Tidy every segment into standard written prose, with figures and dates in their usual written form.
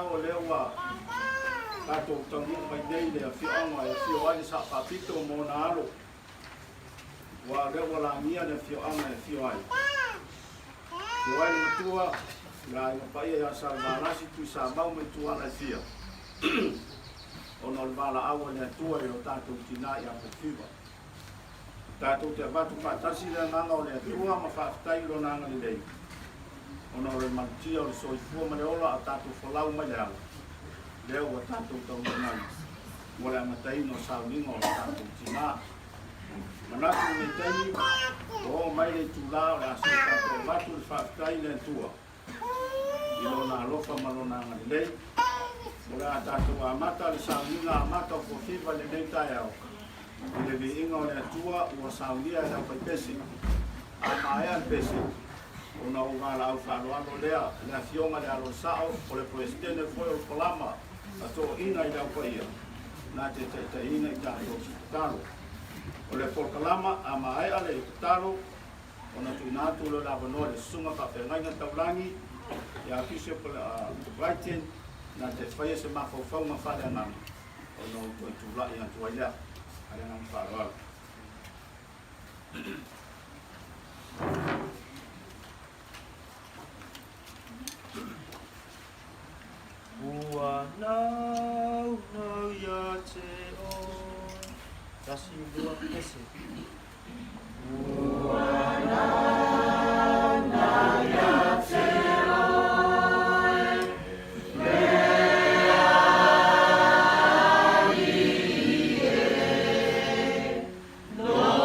o le ua tātou tangi mai nei le whionga e whioai sa whapito mō nā alo. Wa le ua la mia le whioanga e whioai. Whioai le matua, la inga pai e asa la rasi tui sa mau me tua la fia. Ono le wala awa le atua e o tātou tina i apo whiwa. Tātou te abatu whaatasi le nganga o le atua ma whaafitai lo nanga le lei. Ono le manutia o le soifua ma le ola a tātou whalau mai le ala. Leo wa tātou tau nani. Mo le amatai no sauninga o le tātou tina. Manatu le tani, o mai le tula o le asa tātou watu le whaafitai le atua. Ilo na alofa malo nanga le lei. Mo le a tātou amata le sauninga amata o kofiva le nei tai au. Ile vi inga o le atua ua saunia e au pai pesi. A maea le pesi. Ona o ngā lau whāloano lea, le fionga le alo sao, o le presidente foi o Kolama, a tō ina i lau paia. Nā te ina i tātou si tatalo. O le Kolama, a maea le tatalo, ona tu inatu le la wanoa le sunga ka whengainga taulangi, i a kise Brighton, nā te whaia se mawhauwhau ma whare anami. O no tu i tūla i atu ailea, ale nang whāloalo. Ua nau nau ia te o Tasi lua pese. Ua nau nau ia te o Ua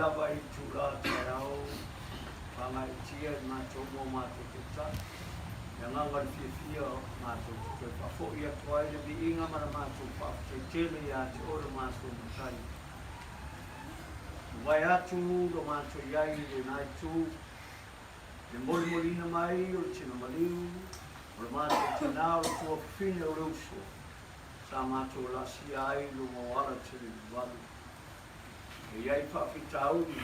lava I tula te rau, panga I tia I mātou mō mātou te tai. Ia nganga I whiawhia mātou te toi whafo I atua I le inga mana mātou whafo te tele I te ora mātou mutai. Wai atu lo mātou iai le nai tū, le molina mai o le tina maliu, o le mātou te nā o le tua whine o le uso. Sa mātou la si ai lo mawala te le walu. E iai whawhita auri.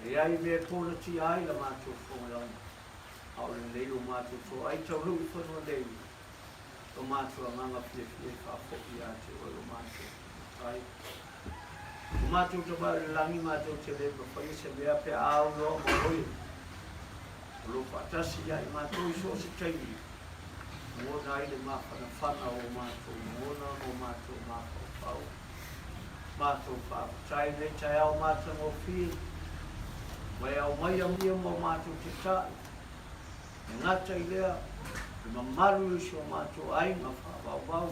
E iai mea pōna ti ai la mātou whongalanga. Au le leilo mātou tō ai tau hui whanua leilo. Tō mātou a nganga whiawhia whawhoki a te oi o mātou. Tai. O mātou te wau le langi mātou te lewa whai se mea pe au roa ma hoi. O lo whatasi ai mātou I so se teimi. Mōna I le mawhana whana o mātou. Mōna o mātou mātou whau. Mātou whaapatai nei tai au mātou o whia. Wai au mai a mia mō mātou te tai. E ngata I lea, I mamaru I so mātou ainga whaabau.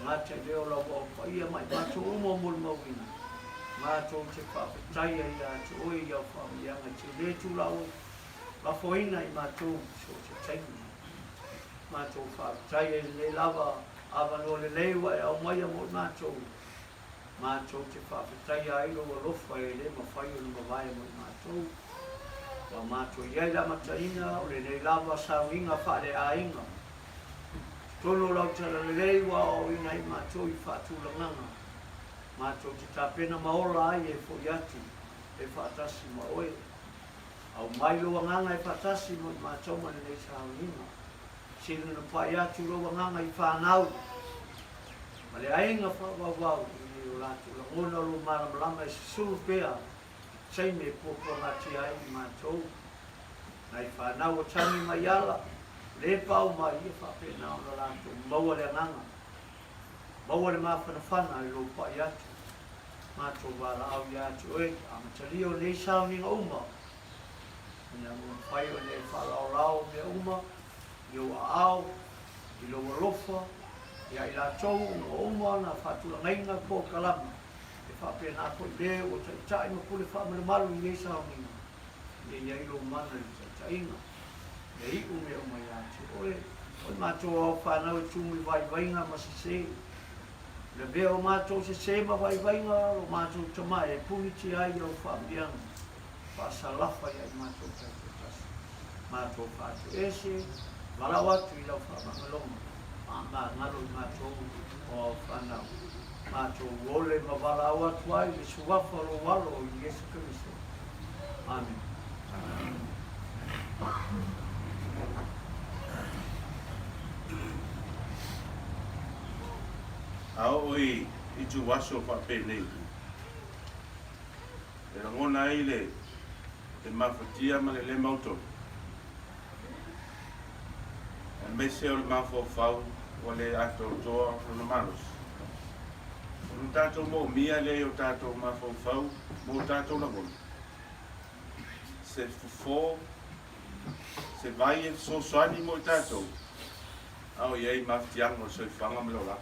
Ngata I lea o lau o whaia mai. Mātou umo mulu mawina. Mātou te whaapatai ai a te oi au whaamianga. Te letu lau la foina I mātou so te teimi. Mātou whaapatai ai le lava awano le leiwa e au mai a mō mātou. Mātou te whaapatai ai lo alofa e le mawhai o le mawai mo I mātou. Wa mātou iai la mataina o le nei lava sa winga whaare a inga. Tono lau tala le leiwa o ina I mātou I whaatulanganga. Mātou te tāpena maola ai e fo atu, e whaatasi ma oe. Au mai loa nganga e whaatasi mo I mātou ma le nei sa winga. Sino na pai atu loa nganga I whanau. Ma le ainga whawawau. La ngona lo malamalama e sulu pea sei me popo ngati ai I mātou. Nai whanau o tangi mai ala, le pau mai I whapena o na lātou, maua le nganga. Maua le mawhana whana I lo pai atu. Mātou wala au I atu oe, a matalio nei sauninga uma. Ina mua whai o nei whalau lau me uma, I o au, I lo walofa, Ia I lātou o uma na whatula ngainga ko kalama. E whapena ko I leo o tai ma pule whamare malu I nei sauninga. E ia I lo mana I tainga. E I ume o mai atu. Oe, o mātou au whanau e tūmi vai vainga ma se se. Le bea o mātou se se ma vai vainga o mātou tama e puniti ai au whambianga. Whasalafa ia I mātou tautasi. Mātou whātu ese, walau atu I lau whamangalonga. Ma ngalo I mātou o whanau. Mātou ole ma wala au atu ai le suwafa lo walo I Yesu Christo. Amen. Ao oi I tu waso whape nei. E rangona ai le mawhatia ma le mauto. E mese o le mawhau whau o le ato toa o le manos. O tātou mō mia le o tātou mawhau whau mō tātou na mō. Se fufo, se vai e so soani mō tātou. Ao iei mawhatianga o soi whanga me lo la.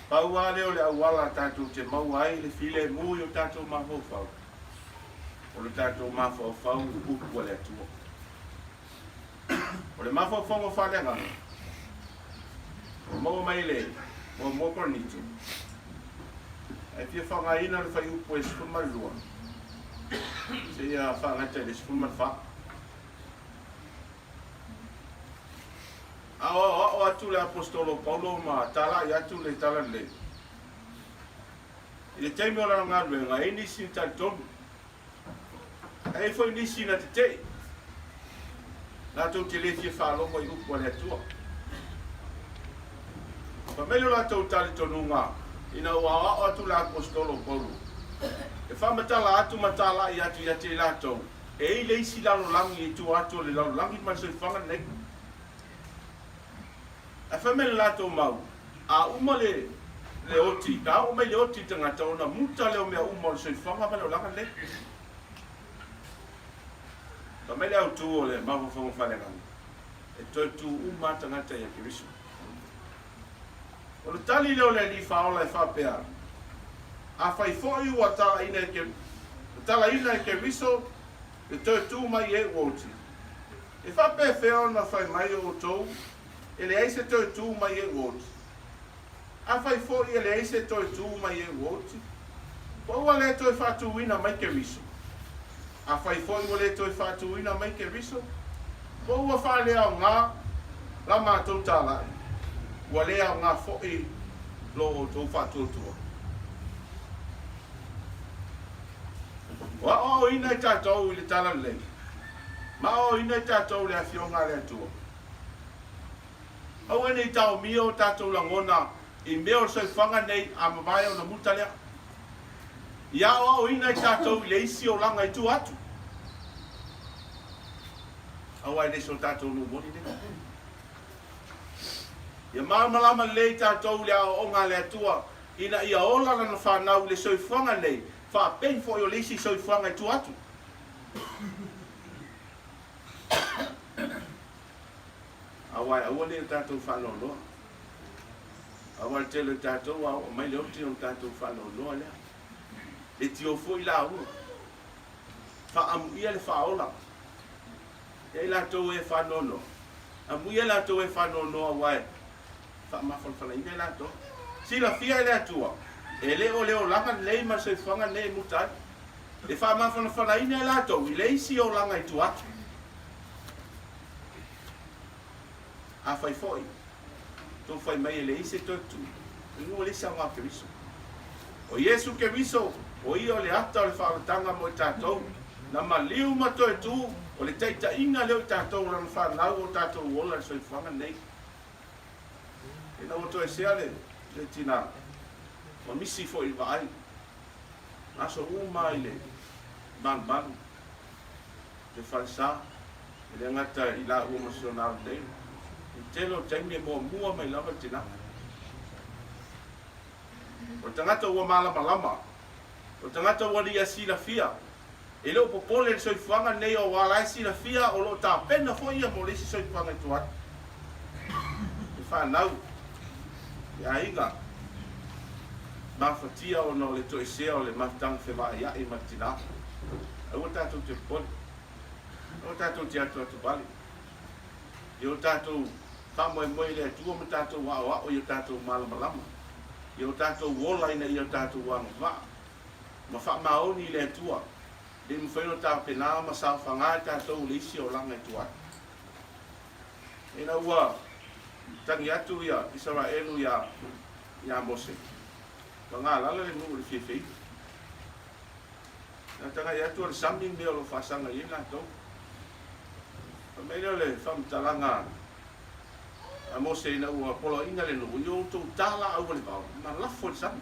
Pau ale o le awala tātou te mau ai le file mui o tātou mawhau whau. O le tātou mawhau whau upu le atua. O le mawhau whau whalenga. O mau mai le, o mo pornito. E fia whanga ina le whai upu e sifuma lua. Se ia whangata le sifuma wha. O atu le apostolo Paulo ma tala I atu le tala le. I le teimi o la ngā ruenga, e nisi ni tali tonu. E foi nisi na te tei. Nā tau te le fia whālonga I upu le atua. Pa mele la tau tali tonu ngā, ina o atu le apostolo Paulo. E whamatala atu matala I atu I ate la tau. E le isi lalo langi I tu atu le lalo langi man soi whanga nei. A whamele lato mau, a uma le oti, ka uma le oti tangata ona muta leo mea uma le soi whanga mele o langa le. Ka mele au tu o le mahu whangu whanengani, e toi tu uma tangata I a kirisu. O le tali leo le li whaola e whapea, a fai foi ua tala ina ke viso e toi tu mai e woti e fa pe feo na fai mai o tou e le aise toi tu mai e woti a fai foi e le aise toi tu mai e woti po ua le toi fa tu ina mai ke viso a fai foi ua le toi fa tu ina mai ke viso po ua fa le au ngā la mātou tala ua le au ngā foi lo o tou fa tu tua wa o ina tatou le tala le ma o ina tatou le afionga le atua o ene tau mio tatou la ngona i meo se fanga nei a mawai o na mutalea ia o ina tatou le isi o langa i tu atu au ai so tatou no moni de ia malama le tatou le o nga le atua ina ia ola na whanau le soifanga nei fa pen fo yo lesi soifanga i tu atu awai awale tatou whanau awal tele tatou au mai le oti o tatou whanau le e tio foi la u fa am ia le faola e la to e whanau am ia la to e whanau awai fa ma fon ina la to sila fia le atua e leo langa lei ma se fanga nei mutai e fa ma fona ina la to i lei si o langa i tu atu a fai foi to fai mai lei se to tu no le sa ma ke viso o Yesu ke viso o io le ata le fa tanga mo tatou na maliu ma to tu o le taita inga le tatou la fa na o tatou wola se fanga nei e na o to e seale le tina o misi fo i vai aso uma ile ban te falsa ele ngata ila o emocional dei telo tenge mo mua mai lava tina o tangata o malama o tangata o dia sila fia ele o popole so ifanga nei o wala sila fia o lo ta pena fo ia mo lesi so ifanga tuat e fa nau ya inga mafatia o no le toisea o le matang fe vai ia i matina o tatou te pon o tatou te atu bali o tatou famo moi le tu o tatou wa o tatou malama o tatou wola ina i tatou wa ma fa maoni le tua le mfeno ta pena ma sa fanga tatou le isi o langa tua ina wa tangi atu ia Israelu ya Mose nga la le no le fifi na tanga ya tu saming me lo fasanga ina to me le fam talanga a Mose ina u polo ina le no yo to tala au le ba na la fo sam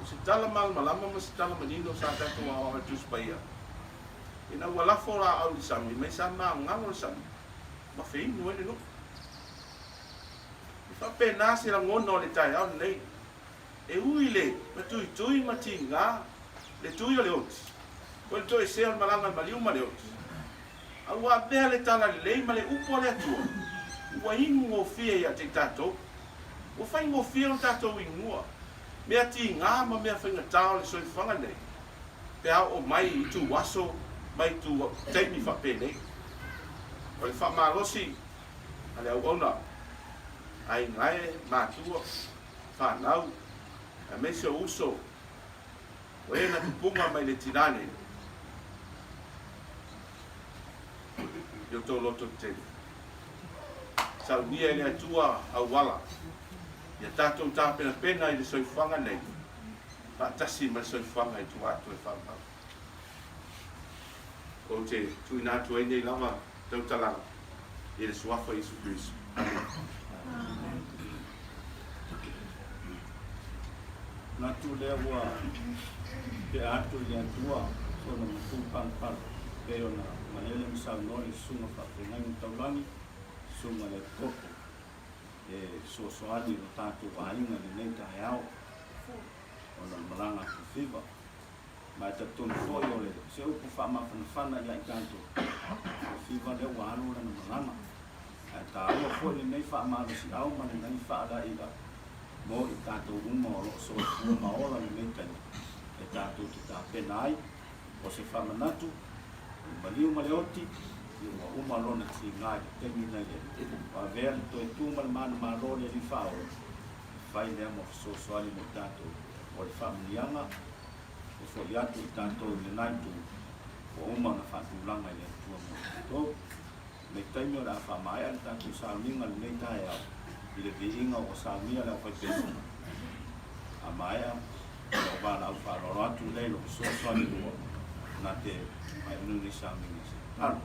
se tala mal malama ma se tala manino sa ta to a tu spaia ina u la fo la au sam me sama ngalo sam ma fe no le no fa pena se la ngono le tai au nei e uile ma tui matinga le tui o le oti o le toi se malanga maliu ma le oti a ua bea le tala le ma le upo le atua ua ingu o fia ia te tatou o fai ngo fia o tatou ingua mea ti ngā ma mea whainga tau le soifanga nei pea o mai i tu waso mai tu teimi whape nei o le whamalosi a le au ona ai ngai mātua whanau a mese o uso o e na tupunga mai le tirane yo to loto te sa unia le atua au wala ya tatou ta pena i le soifanga nei pa tasi ma soifanga i tua atu e whamau o te tuina atu e nei lava tau talanga i le suafa Isu Kristo. na tu le wa ke atu le atua so na tumpan pan pe ona manele msa no le sunga fa ngai taulangi sunga le koko e so ali no tatu ainga le nenta hao ona malanga fiva ma ta ton foi ole se o fa ma fana ya kanto fiva le wano na malanga ta o foi nei fa ma si au ma nei fa da ida mo i tātou uma o lo so ua maola ni meitani e tātou te tāpena ai o se whamanatu i maliu maleoti i ua uma lona ti ngai te mina i wa vea ni toi tūma le mana marone li whao whai lea mo soani mo tātou o le whamanianga e fo i atu i tātou le naitu o uma na whatulanga i le tua mo tō me taimi o la whamaia ni tātou sauninga le meitai au i le veinga o saumia le whai pesuna. A maia, o wāna au whāroro atu leilo so soani lua na te mai nuni sauminga se. Taro.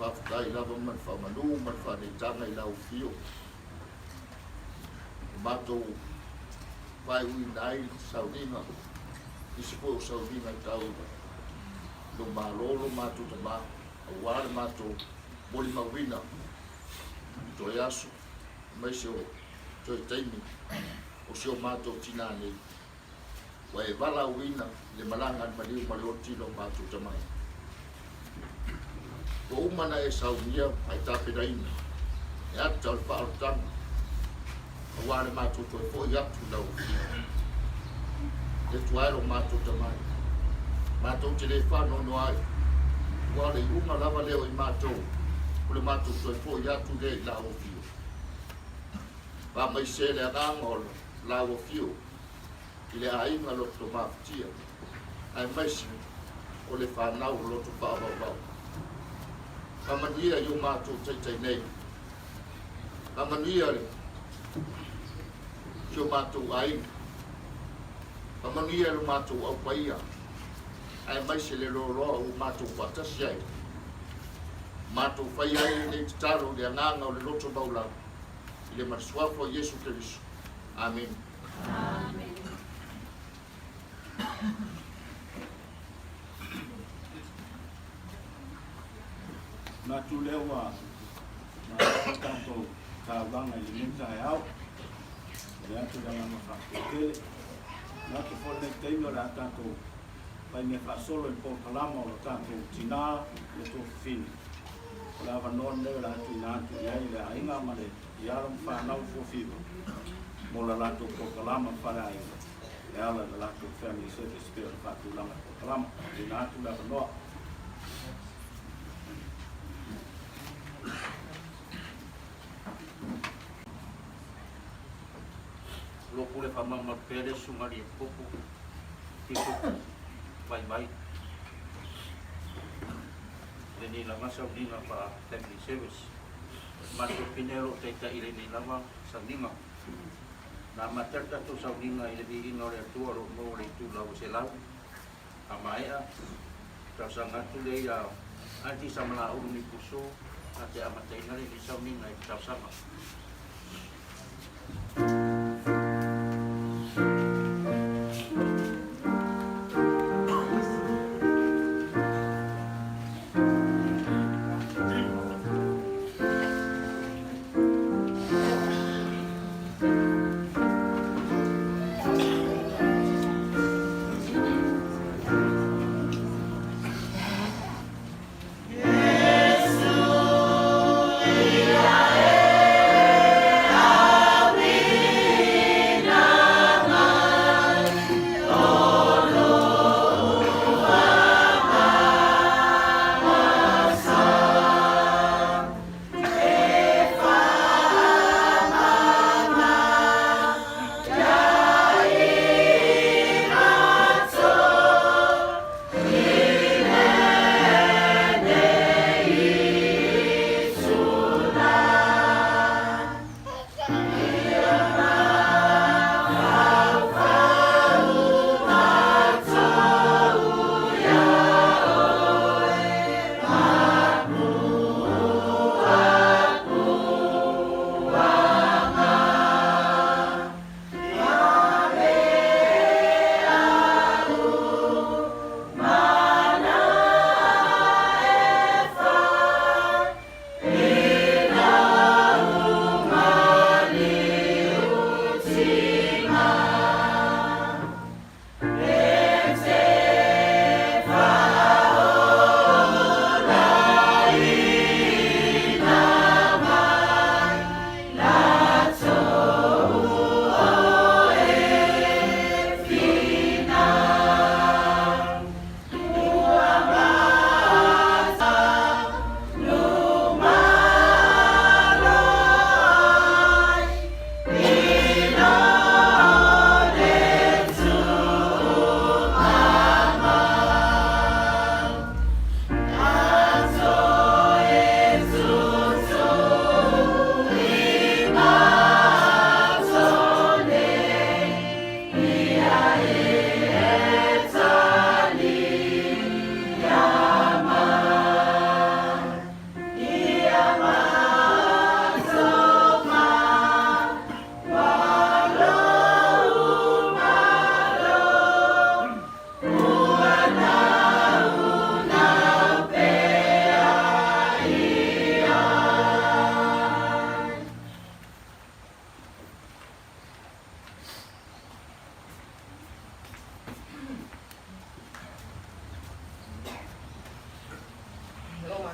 whaftai lava man whamanu, man whanetanga I lau whio. Matou vai ui nai sauninga, isi po sauninga I tau lo malolo matou tama, a wale matou boli mawina, to yasu, mai se o toi taimi, o se o matou tina nei. Wa e wala uina le malanga maliu malio tilo matou tamai. Ko umana e saunia ai tapena ina. E ata o whaarotanga. A wale matou toi fo I atu lau. E tuaero matou tamai. Matou te le whano no ai. Wale I unga lava leo I matou. Kule matou toi fo I atu le lau fio. Pa mai se le angangol lau fio. I le ainga lo to maftia. Ai maisi o le whanau o loto whaavavau. Kamanuia i o mātou taitai nei. Kamanuia le ki o mātou ai. Kamanuia le mātou au paia. Ai mai se le roroa o mātou whatasi ai. Mātou whai ai nei te taro le anganga o le loto baulau. I le marisuafo Yesu Keriso. Amen. Amen. Nā tū lewa, nā tātou tāwanga i minta e au, le atu ranga ma whakotele, nā tu whone teino rā tātou pai me whasolo i pōkalama o tātou tina le tō whini. O la wanoa neu rā tu nā tu iai le ainga ma le i aram whanau fōwhiwa, mo la rātou pōkalama wharai, le ala le rātou family service spirit whātu lama pōkalama, le nā tu la wanoa. Loko le whamama pere sungari e popo. Tiko. Vai vai. Le ni lama saunina pa family service. Mato pinero teita ile ni lama saunina. Na materta tu saunina ile di inore atua ro mo le tu lau se lau. Amaea. Tau sangatu le ya anti samala uru ni puso. Ate amateina le saunina i tau sama.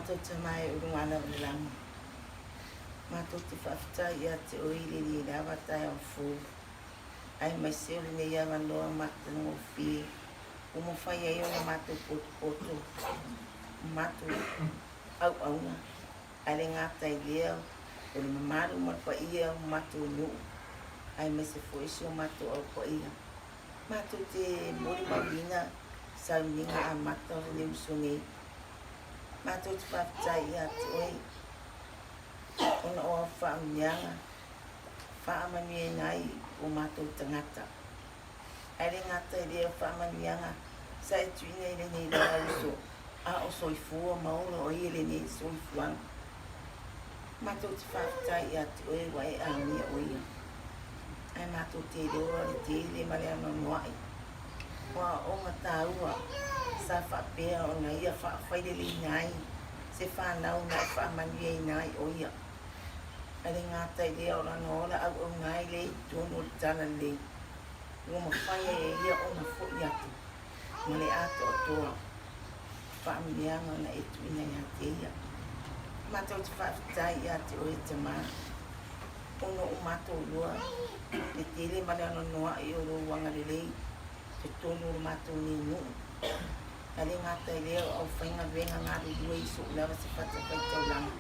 Mātou mai urungana ulama. Mātou te whafta ia te oiriri le awatai au fu. Ai mai seori ne ia wanoa mata no fi. Umo whai ai ona mātou poto. Mātou au auna. Ai ngātai leo. O le mamaru marpa ia mātou nu. Ai mai se foisi o mātou au pa ia. Mātou te mori mawina. sauninga a mata o le usungi. Mātou te whaftai atu oi. Ona o whaamianga. Whaamani e ngai o mātou tangata. Aere ngata e lea whaamanianga. Sa e tuina i le nei la uso. A o soifua maolo o i le nei soifuanga. Mātou te whaftai atu oi wa e amia oia. Ai mātou te reora le te le male ano noai. Wa o ngataua sa whapea o na ia whawhaile le ngai. Se whanau na whamani e ngai oia. Aere ngata i lea ora no ora au au ngai le tono le tana le. Ua mawhaia e ia o na fo atu. Ma le ato o toa. Whaamianga na e tuina i hate ia. Mātou te whaftai atu o e te maa. Ono o mātou lua. Le tele male ano noa i o ro wanga le lei. Te tono o mātou ni nuu. Aere ngata i lea au whainga venga ngā rurua i so ulawa se whatawhai tau langa.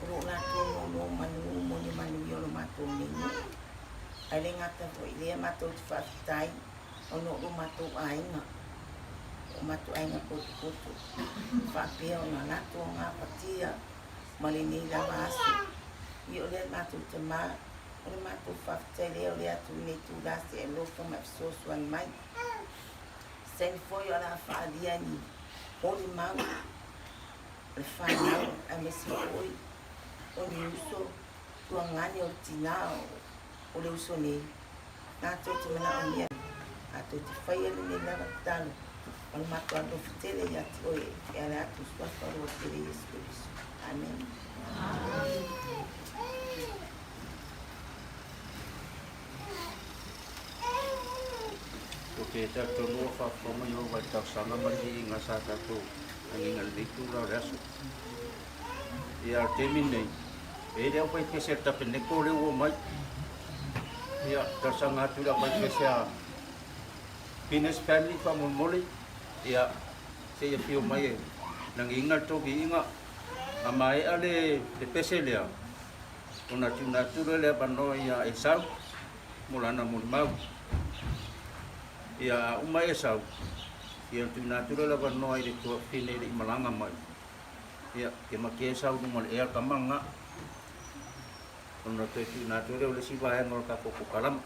Oro ngā tono no manu moni manu i oro mātou ni nuu. Aere ngata fo i lea mātou te whaftai. Ono o mātou ainga. O mātou ainga koto koto. Whapea o ngā nato o ngā patia. Male nei lawa asu. I o lea mātou te maa. O le mātou whaftai lea o lea tu nei tu lase e lofa mai fisosuan mai. Sen foi o la whaalia ni. O le mau. Le whanau a mesi oi. O le uso. Tua ngani o tinao. O le uso nei. Ngātou te mana o mea. Ngātou te whaia le nei lawa talo. O le mātou ando fitele i ati oi. E ale atu swafaro o tere Yesu Christo. Amen. O te tātou noa whawhama i o wai tau sanga mari i ngā sā tātou anginga leitu rau reasu. Ia te minei, e reo pai kese tape neko reo o mai. Ia tau sanga atu reo pai kese a Pines family whamomoli. Ia se ia pio mai e nangi inga toki inga. A mai ale te pese lea. Ona tuna tura lea panoa ia e sau. Mulana muli mau. Ia umai e sau. Ia tuna tura lea panoa i le tua fine i malanga mai. Ia ke maki e sau numale ea kamanga. Ona te tuna tura le siwa e ngol ka koko kalama.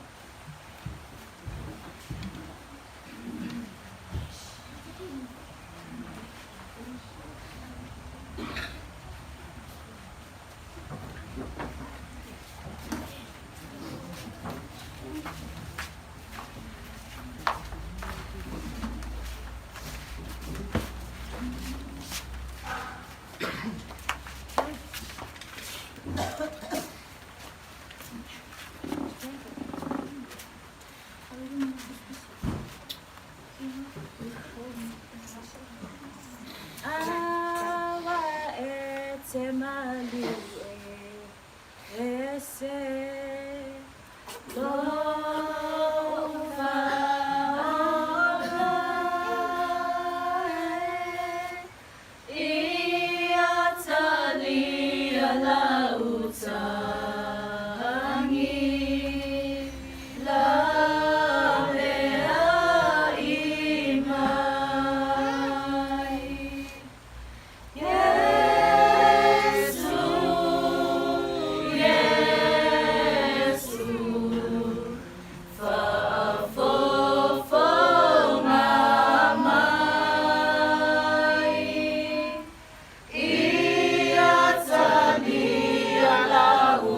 La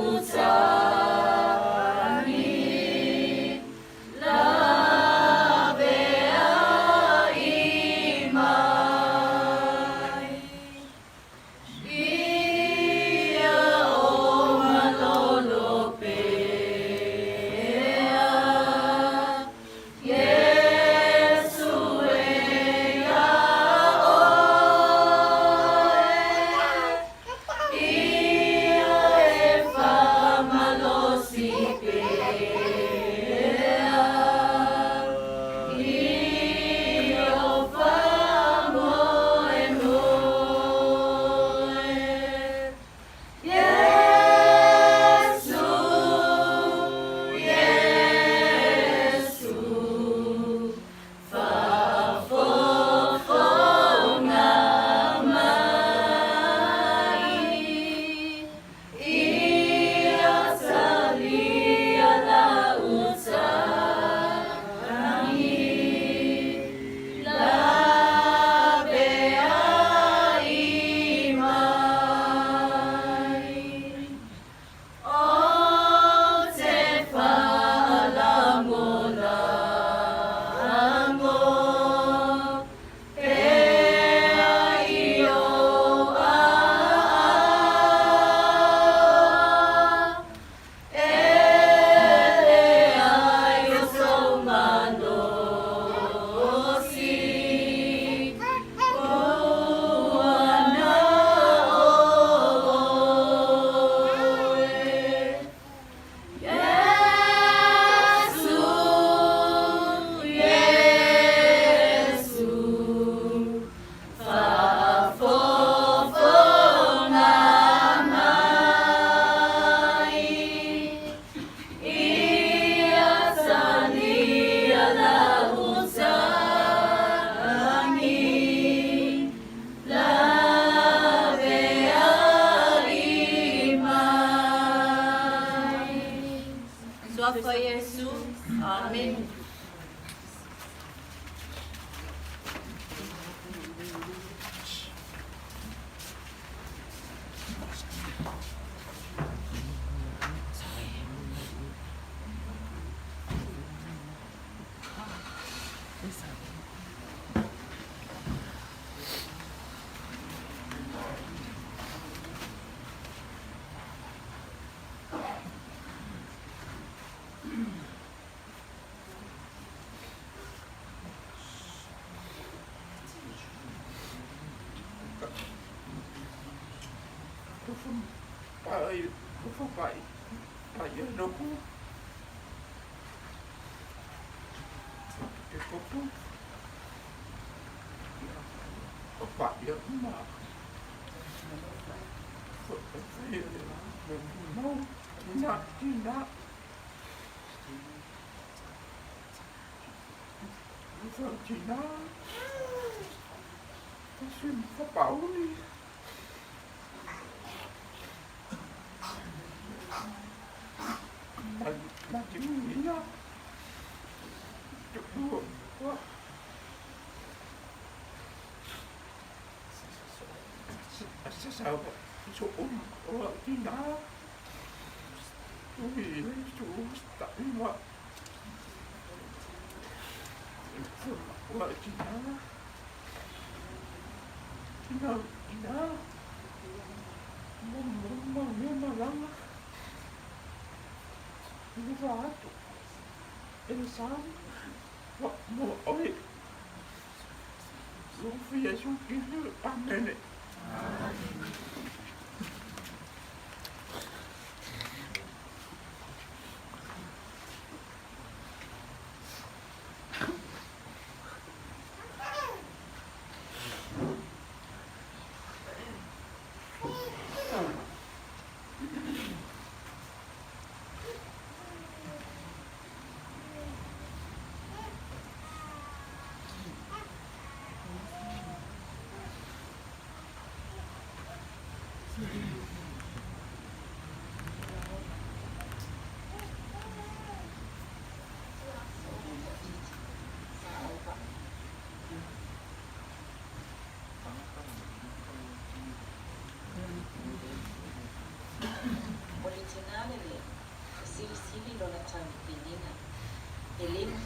Tuafa Yesu. Amen.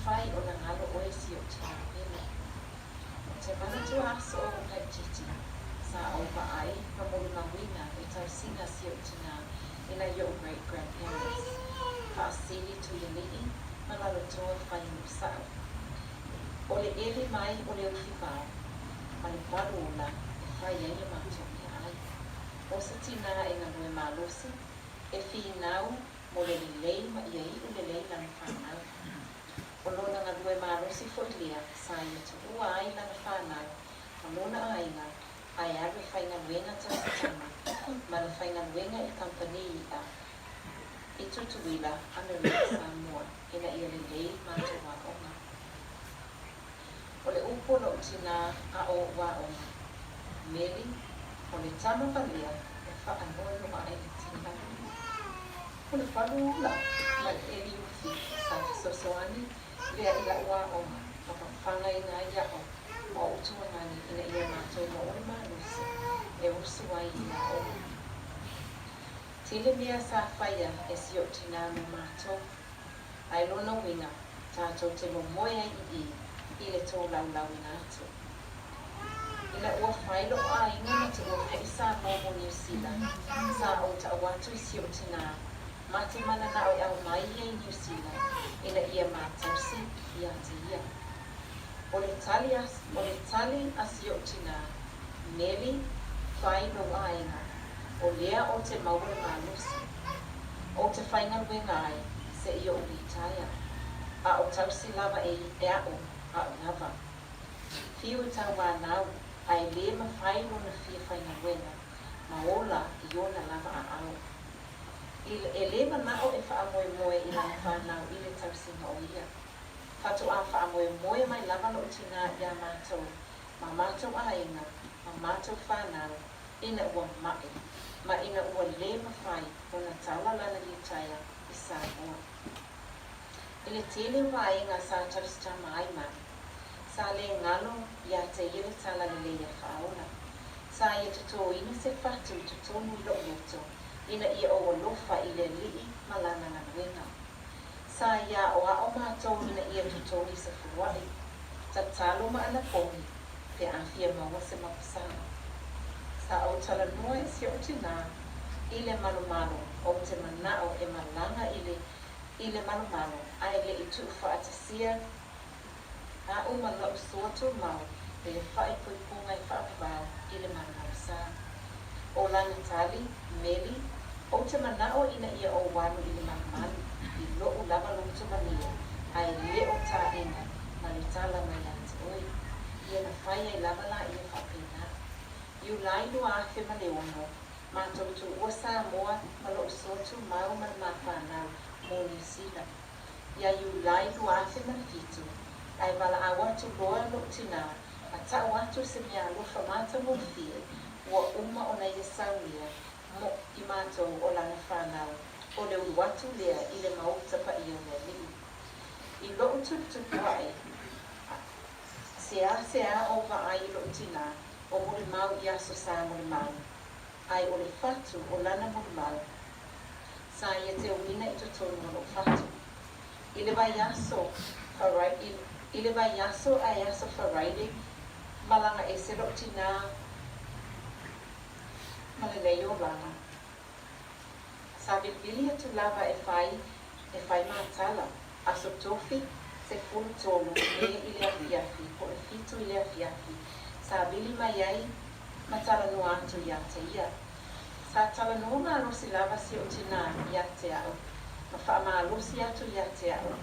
Fai o na ngalo o e si o tina pele. Te mana tu aso o kai titi. Sa o pa ai, pa molu na wina e tau singa si o tina ina yo great grandparents. Pa asili tu yelii, malalo toa fai musao. O le ele mai o le ufi pao. Ma le palu ula e fai ai e matu ni ai. O sa tina e nga nue malosi, e fi nau mo le lei ma iai o le lei lang whanau. O lona ngā lue mārosi whoilia, sa ia tu ua ai lana whānau, a lona aina, ai awe whainga luenga tasitama, ma le whainga luenga i kampani i a. I tutuila, Amerika Samoa, ina ia le lei mātua onga. O le upo no utina a o wa onga. Meli, o le tama palia, e whaanoa no ai le tina. O le whanula, ma le eli ufi, sa sosoani, lea ila ua onga, whanga i ngā iao, o utua ngani ina ia mātou mo oi marusi, e usu ai i ngā onga. Tile mea sa whaia e si o tina me mātou, ai lona winga, tātou te mo moe ai i le tō laulau i ngātou. Ina ua whailo a inga na te ua hei sa momo New Zealand, sa o ta awatu i si o tina, mate mana na o au mai i New Zealand, ina ia mātausi i ati ia. O le tali a si o tina, Mary, whai no wainga, o lea o te maua malusi. O te whainga wenga ai, se i o utaia, a o tausi lava e ao a o lava. Fiu tau wānau, ai le ma whai rona fia whainga wenga, ma ola i ona lava a au. E le manao e whaamoe moe i lana whanau i le tausinga o ia. Whatu a whaamoe moe mai lava no tina ia mātou, ma mātou ainga, ma mātou whanau, ina ua mai, ma ina ua le mawhai o na taula lana i taia i Samoa. Ele tele vai nga sa charis chama ai ma. Sa le ngalo ia te ile tala le ia fauna. Sa ia tuto ina se fatu tuto mu lo moto. Ina ia o lofa ile li malana na wenga. Sa ia o a o mato ina ia tuto ni se fuai. Tatalo ma ana poni. Pe afia ma se mapasana. Sa o tala noa e si o tina. Ile malumalo o te manao e malanga ile malumalo ai le itu faatasia a uma la usoto mau le fai pui punga i whaapawao ile malumalo sa o lana tali meli o te manao ina ia o wanu ile malumalo i loo lava lumutu mania ai leo ta ina ma le tala mai ante oi ia na fai ai lava la ia whaapena iu lai lua afe ma le ono ma tautu ua sa moa ma lo usoto mau ma le mawhanau mo New Zealand. Ia iu lai lu afe manifitu, ai wala awatu loa lo tina, a ta watu se mea lo whamata mo fie, ua uma o na ia saulia, mo i mātou o lana whanau, o le watu lea i le mauta pa ia lea liu. I lo ututupu ai, sea o va ai lo tina, o mori mau i aso sa mori mau, ai o le fatu o lana mori mau, sa ia te umina i tutonu o fatu. Ile vai yaso a yaso wharaide, malanga e se roti nā malalei o lana. Sa bilbili atu lava e whai mātala, aso tofi se fulu tolu me ile afiafi, po e fitu ile afiafi. Sa bili mai ai, matala no atu ia te ia. Sa tala no ngā rosi lava si o tina ia te au. Ma wha maa losi atu ia te au.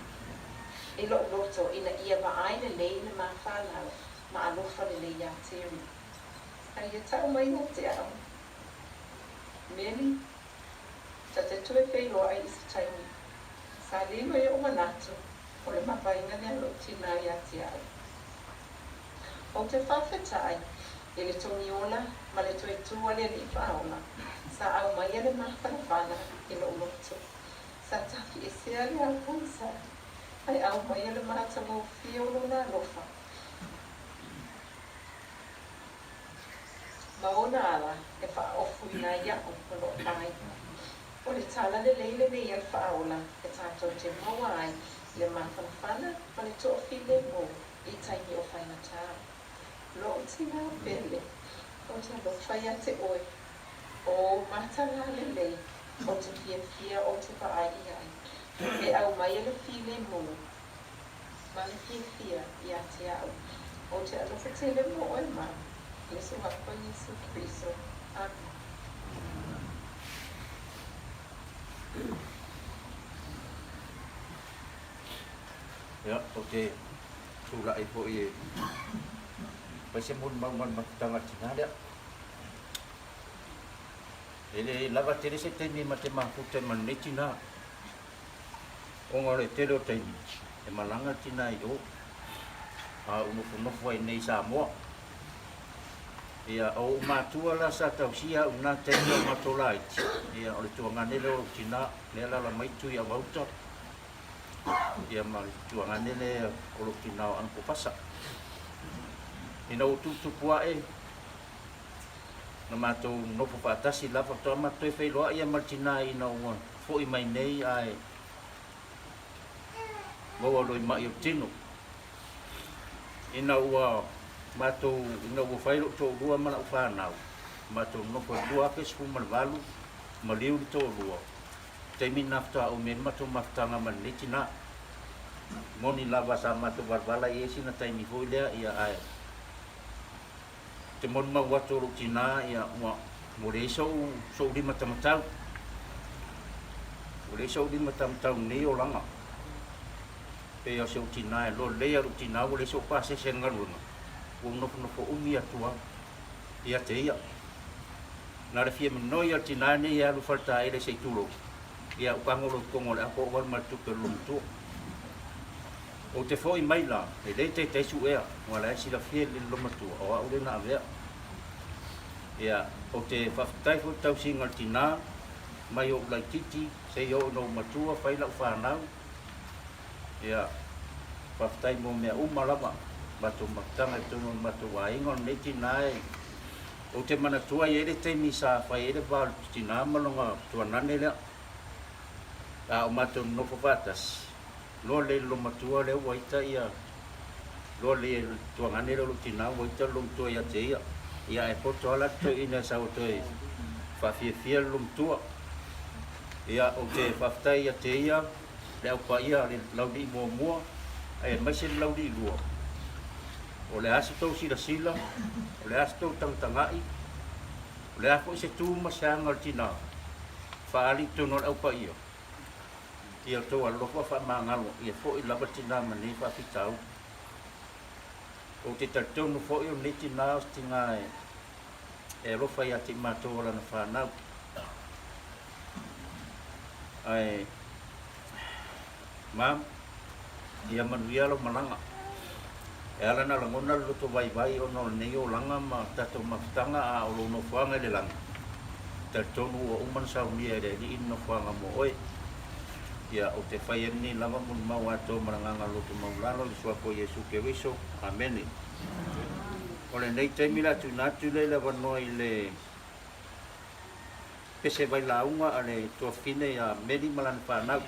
E lo loto ina ia wa aile leile ma whanau, ma alofa le leia te ri. Ai e tau mai na te au. Meli, ta te tue wheiloa ai isi taimi. Sa lino e o manatu, o le mapainga nea lo tina ia te au. O te whawhetai, e le tongi ola, ma le tue tua le li whaola. Sa au mai ele mawhanawhana e lo loto. Sa tafi e sea le au punsa. Ai au mai ele mata mo fiolo na lofa. Maona ala e wha ofu ina ia o polo ai. O le tala le leile me ia whaola e tātou te maua ai le mawhanawhana ma le toa file mo i taimi o whaina tā. Lo tina pele o te lofa ia te oi. O mata la le lei o te fia o te whaai i ai. E au mai ele file mo, ma le fia ia te au. O te alofa tele mo oi ma, Yesu hapa Yesu Kristo. Amen. Ya, oke. Sula ipo i. Pasi mun matanga tina dia. Ele lava tere se te ni mate mafuta manetina. Ongore tero te e malanga tina i o. A unofu ai nei Samoa. Ia o matua la sa tausia una te o matolai. Ia o le tuanganele o tina le la mai tu ia vauta. Ia ma tuanganele o tina o anko pasa. Ina o tutu puae. Na matou nofu patasi la fa to matou fe loa ia martina ina o fo i mai nei ai. Mo lo mai o tino. Ina o matou ina o failo to rua mana o fanau. Matou nofu rua ke su man valu maliu to rua. Te mina fta o men matou maftanga man nitina. Moni lava sa matou barbala esi na taimi foi lea ia ai. Te mon mau watu rutina ia mo le so di matamatau. Mo le so di matamatau ni o langa. Pe ia so tina lo le rutina o le so pase sengaluna. O no umi atua. Ia te ia. Na le fie no ia tina ni ia lu falta ele se tulo. Ia ukangolo kongo le ako wal matu pe lumtu. O te foi mai la, e le te su ea, wala si la fie le lomatu, o au le na avea. Ia, o te whaftai fu tau singa tina, mai o lai titi, se o no matua, whai lau whanau. Ia whaftai mo mea umalama matu matanga tunu matu waingon nei tina e o te mana tua i ere teimi sa whai ere wā tina malonga tua nane lea a o matu nofo patas lo le lo matua le waita ia lo le tua ngane lo tina waita lo tua ia te ia e poto ala to ina sa o toi whawhiawhia lo tua ia o te whaftai ia te ia le au pa ia le laudi mua mua e maise le laudi lua o le aso tau sila o le aso tau tangatangai o le afo se tu masanga o tina whaali tono le au pa ia tau alofa wha mangalo ia fo i lava tina mani whawhitau o te tartono fo i o nei tina o tinga e alofa ia te mātou lana whanau ai mam ia manuia lo malanga e ala na langona luto vai vai ono nei o langa ma tato mafutanga a o no fuanga le langa tartonu o uman saunia re ni no fuanga mo oi ia o te whai ni lama mun mau ato maranganga luto maulano le sua ko Yesu ke wiso amen ole nei te mila tu natu le la vanoi le pese vai launga ale to fine ya medi malan panau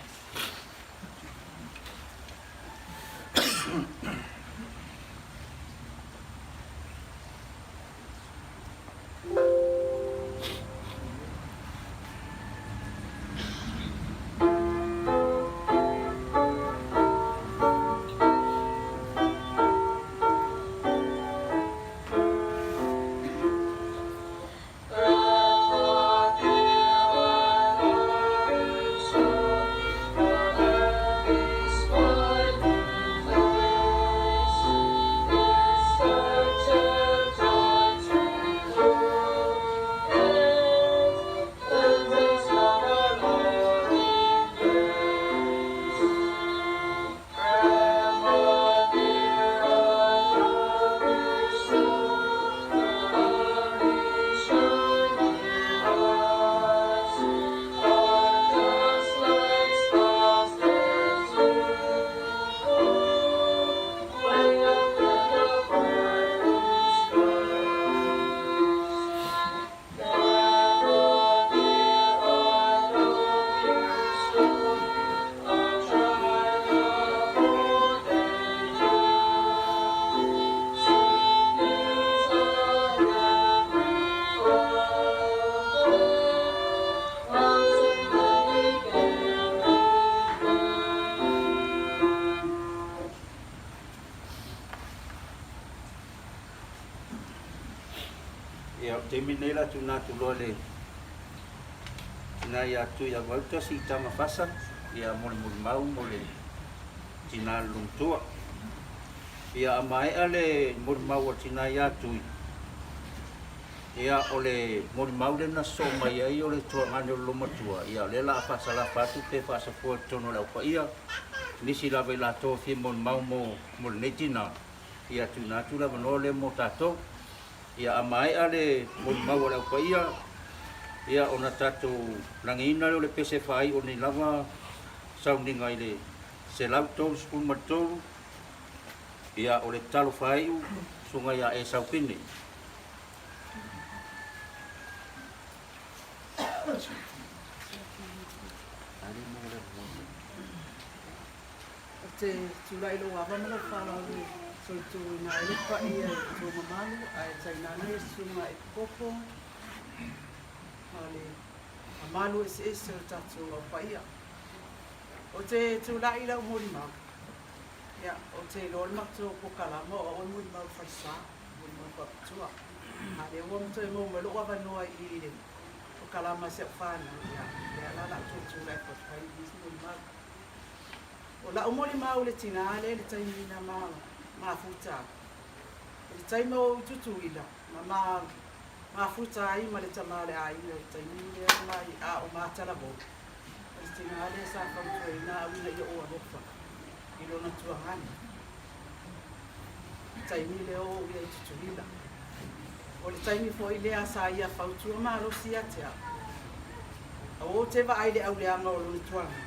te minela tu natu lole na ya tu ya volta si tama fasa ya mol mau mole tina luntua ya mai ale mol mau tina ya tu ya ole mol mau le na so mai ai ole tu ngano lo matua ya le la fasa la fatu te fasa fo tono la pa ia nisi la vela to fi mol mau mo mol netina ya tu natu la bonole mo tato ia amai ale mol mau la pa ia ona tatu langina le pese fai o ni lava sounding ai se lau tau skul matou ia o le talo fai sunga ia e saupini te tulai lo ava mo fa le so tu na le pa ia tu mamalu ai tai na le sunga e popo ale amalu e se tatu pa ia o te tulai lo mo ma ya o te lo ma tu ko kala mo o mo ma fa sa mo ma pa tua ale o mo te mo lo ava no ai ile o kala ma se fa na ya la tu tulai pa pa i mo ma o la umoli mau le tinale le taimina ma futa le taimo tutu ila ma futa ai ma le tamale ai le taimina mai a o ma tala bo le tinale sa fa na ina yo o rofa ilo na tuangani taimile o ia tutu ila o le taimi fo ile asa ia fa tu ma lo siatia o te va ai le au le anga o le tuanga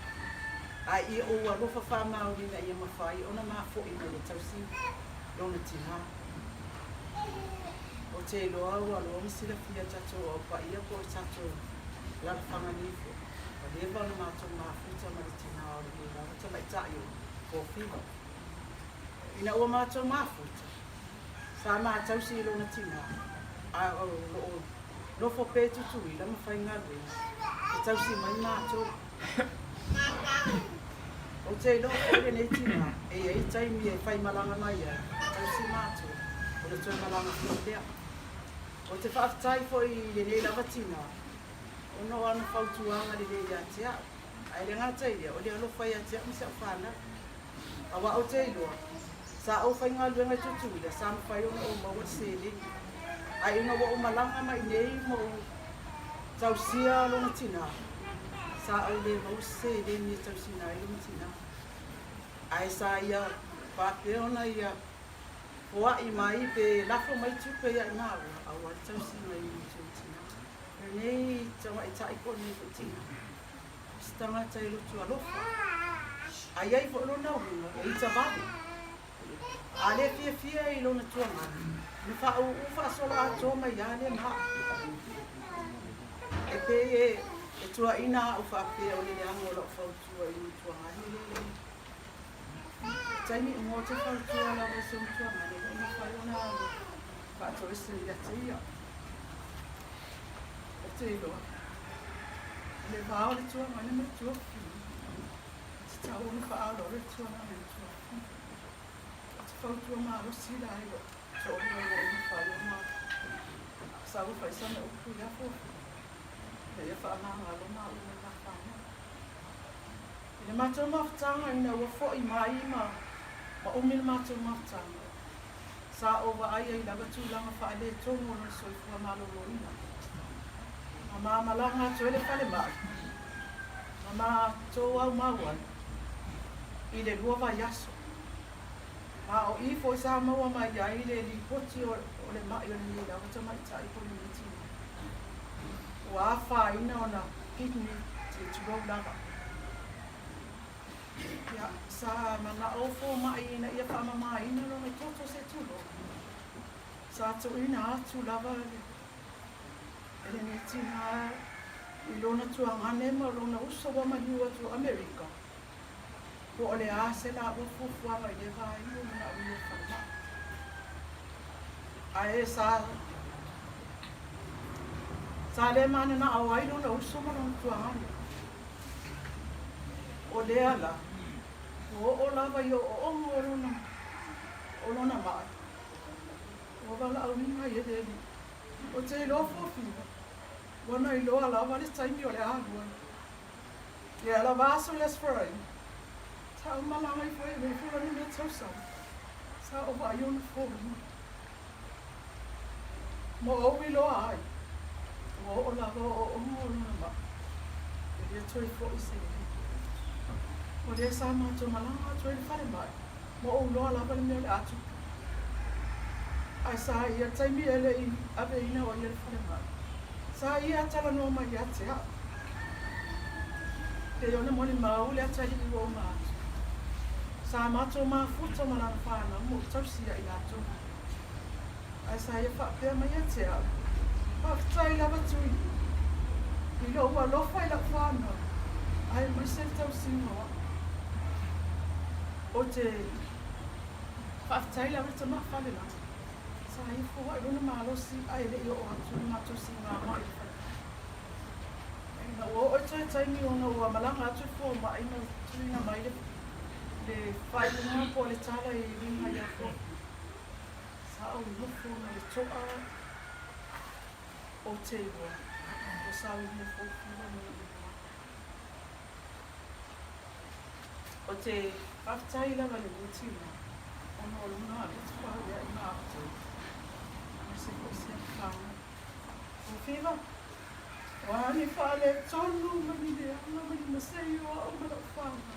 Ai ia o wa rofa fa mauri na ia mawhai, ona mafo i mai le tausi, lona tina. O te loa ua loa misila fia tato o pa ia ko tato lala whanganifo. Pa lewa na mātou mafuta ma le tina o le ia, wata mai tai o whiwa. Ina ua mātou mafuta, sa mātou si lona tina, a o lofo pē tutui, lama whai ngare, e tausi mai mātou. O te lo o le nei tina, e taimi e whai malanga mai a, tausi mātou, o le toi malanga whiotea. O te whaafitai fo i le nei lava tina, o no ana whautuanga le nei a te au. Ai le ngata i o le alofa i a te au misa o whana. Awa o te iloa, sa o whai ngā luenga tutuila, sa ma whai o maua sele. Ai inga wa o malanga mai nei mo tausia lona tina. Sa au le mau sele ni tausina i lona tina. Ai sa ia whapeona ia Wa i mai pe lafo mai tupe ia i maua, a wa tausi mai i tina. Nei tawa i tai kone i tina. Stanga tai lutu alofa. Ai ai fo lona unga, e i tawari. A le fia fia i lona tuanga. Ni wha ufa sola a tō mai a le maa. E pe e tua ina ufa pia o le angola o whautua i ni tuanga. Taimi mo te whautua la o se tuanga. Ona fato esse ia tia. O te loa. Le vao le tua mana me tua fi. Te tau ni whaaro le tua na me tua fi. O te whautua maro si lai o. So o mai o ni whaaro ma. Sau whai sana upu ia fo. Le ia whaananga alo ma o na whaana. Le matua mawhtanga ina ua fo i mai ma. Ma umil matua mawhtanga. Sa o wa ai ai lava tūlanga whaale tongo na soifua malolo ina. Ma malanga tuele whale mai. Ma tō au mauan. I le lua vai aso. Ma o i fo sa maua mai ai le li poti o le mai o ni lava ta mai tai po ni tina. O a whaina o na kitni te turo lava. Ya, sa mana ofo mai ina ia whama mai ina no me toto se tulo. Sa to ina atu lava ele ni tina i lona tuangane ma lona usa wa maliu atu Amerika. Ko ole a se la wa fufuanga i le vai o na ui e whama. A e sa le mana na awai lona usa ma lona tuangane. O le ala. O lava i o ongo o lona mai. O wala au minga i e o te ilo fōwhiwa. Wana i loa lava le taimi o le ahua. I ala vaso le asfarai. Tau malanga i fwoi me fura ni me tausau. Sa o wa i ona fōwhiwa. Mo o i loa ai. O lava o ongo o lona mai. E lia toi fōi se e. O le sa mātou malanga atu e whare mai. Mo o loa lava le mea le atu. Ai sa ia taimi ele i awe ina o ia le whare mai. Sa ia tala noa mai ia te hao. Te ona moni mau le ata i o mātou. Sa mātou mā futa malana whāna mo tausia i ato. Ai sa ia whapea mai ia te hao. Whaftai lava tui. I lo ua lofa i la whāna. Ai mai se tausi noa. O te whaftai lawa te mawhale la. Sa i fua i runa mālosi ai le i o atu ni matosi ngā mai. Ina o te taimi o na ua malanga atu fua ma ina tuina mai le whai ngā po le tala i ringa i a fua. Sa au lufo na le toa o te ua. O sa au ni fua fua ni ua. O te whaftai lawa le mutina. Ono luna le tuahu ia i ngā atu. Se ko se whanga. O whiwa, wani whale tonu mani le ana mani masei o au mara whanga.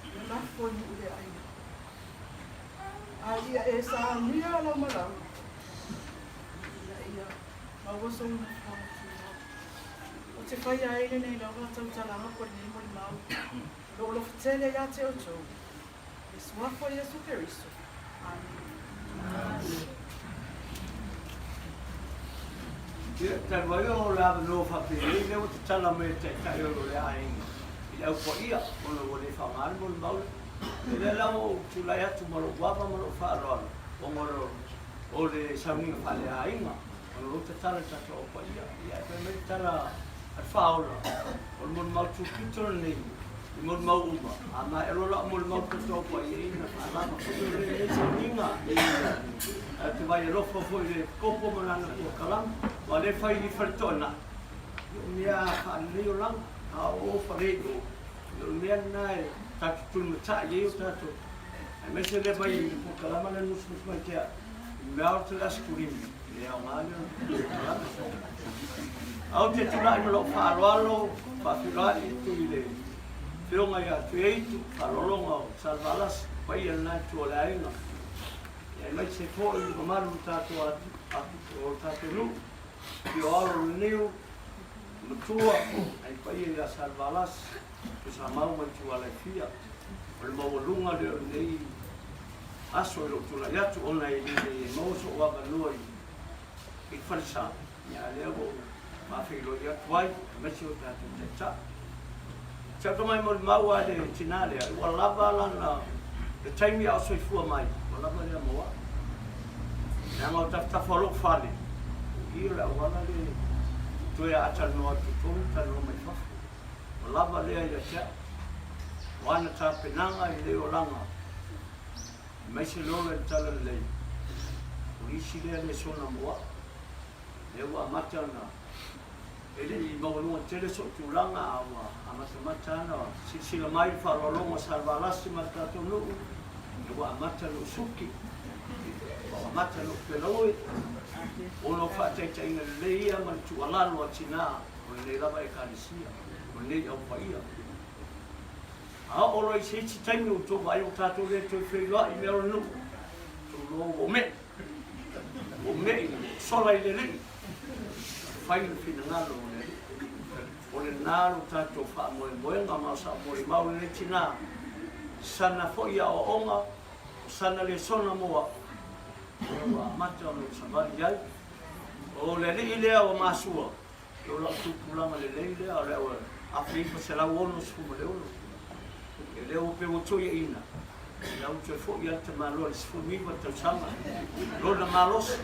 Ia lafo ni ule aina. A ia e sa mia la marau. Ia mawaso una whanga tūna. O te whai a ele nei lawa tau talanga kwa ni mo mau. Lo fitele ya te oto. E suafo ya su Keriso. Amen. Te vai o la no fa pe le o te tala me te kai o le ai. I au po ia o no le fa mal mo mau. Le la o tu la ya tu mo lo guapa mo lo fa ro. O mo o le sauni fa le ai ma. O lo te tala ta o po ia. Ia pe me tala a fa o o mo mau tu kitro nei. Mo mau uma. Ama e lo la mo mau tu po ia na fa la mo le sauni ma. Te vai lo fo fo le kopo mo na ko kalam. Wa le fai ni fertona. Mia fa ni o lang. A o fa le do. Mia na ta tu mo ta ye o ta to. Ai me se le vai ko kalam na nus mai ke. Mia o te las kurim. Le o ma le. Au te tu la mo lo fa lo fa tu la tu le. Pero mai a tu e tu fa lo longa salvalas vai na tu la ina. E mai se po i maru tato o tato nu, ki o alo neu, mutua, ai pai e a salvalas, ke sa mau mai tu ala fia, o le mau lunga le o nei, aso e lo tula yatu, ona e le mauso o aga nuai, i falsa, nia leo, ma fei lo yatu ai, mai se o tato te ta. Tia mai mo mau a le tinale, ua lava lana, le taimi a soi fua mai, o lava le amoa. Nang o ta follow fale. I la wala le to ya atal no atu to ta no mai fa. O lava le ya cha. Wana ta penanga i le o langa. Mai se lo le tala le. Uri si le sona moa. Le wa mata na. Ele i mo no tele so tu langa awa. Amata mata na. Si la mai fa lo mo salva lasima ta to no. Le wa mata lo suki. Mata no peloi o no fa te ina leia man tu ala lo tina o le lava e kanisia o le au paia a o lo se ti taimi o to vai o tato le to fe lo i me no to lo o me sola i le fai no finalo o le nalo tato fa mo nga ma sa mo mau le tina sana foi a onga sana le sona moa o mata no sabali ai o le lea o masua o la tu pulama le lea o le a fico se la uono su le uno e le o pe o toia ina la u te fo ia te malo se fo mi te sama lo na malos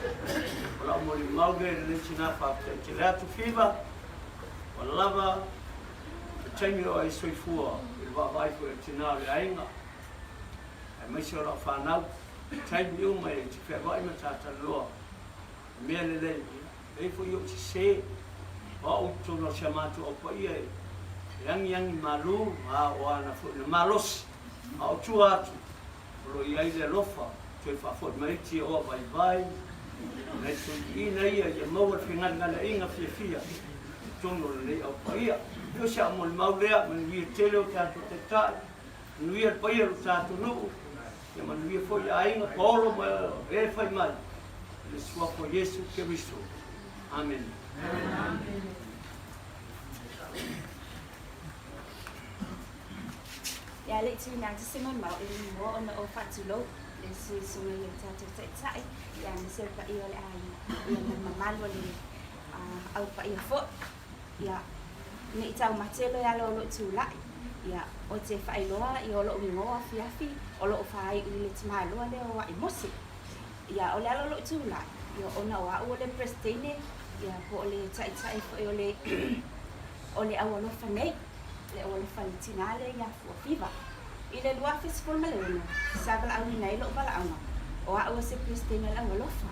o la mo li malge le tina fa te le tu fiva o lava tenho ai soi fua il va vai ko tina le ainga e mai se ora fa nau tai miu mai te fe vai ma tata loa me le e fo yo te se o to no chamato o pa ie yang malu a o ana fo na malos a o tu atu lo ia ile lofa te fa fo mai ti o vai ne tu ina ia ia mo fi ngana inga fia tono le o pa ia yo sa mo maulea me vi tele o tato te ta nu ia pa ia tato no e man vi foi ainda polo ma e fai mai le sua po Yesu Cristo amen Ya le tu na te sema mau e mo ona o fatulo e se suma le tato te tai ya me se pa ia le ai ia na malo le au pa ia fo ya ni tau matelo ya lo tu la ya o te fai loa i o lo wingoa fiafi o lo fai i le tima loa le o i mosi ya o le alo lo tu la ya ona o le prestine ya po le tai fo o le awalo fanei le o le fantinale ya fo fiva i le lua festival malena sabla au nei lo bala anga o se prestine la awalo fa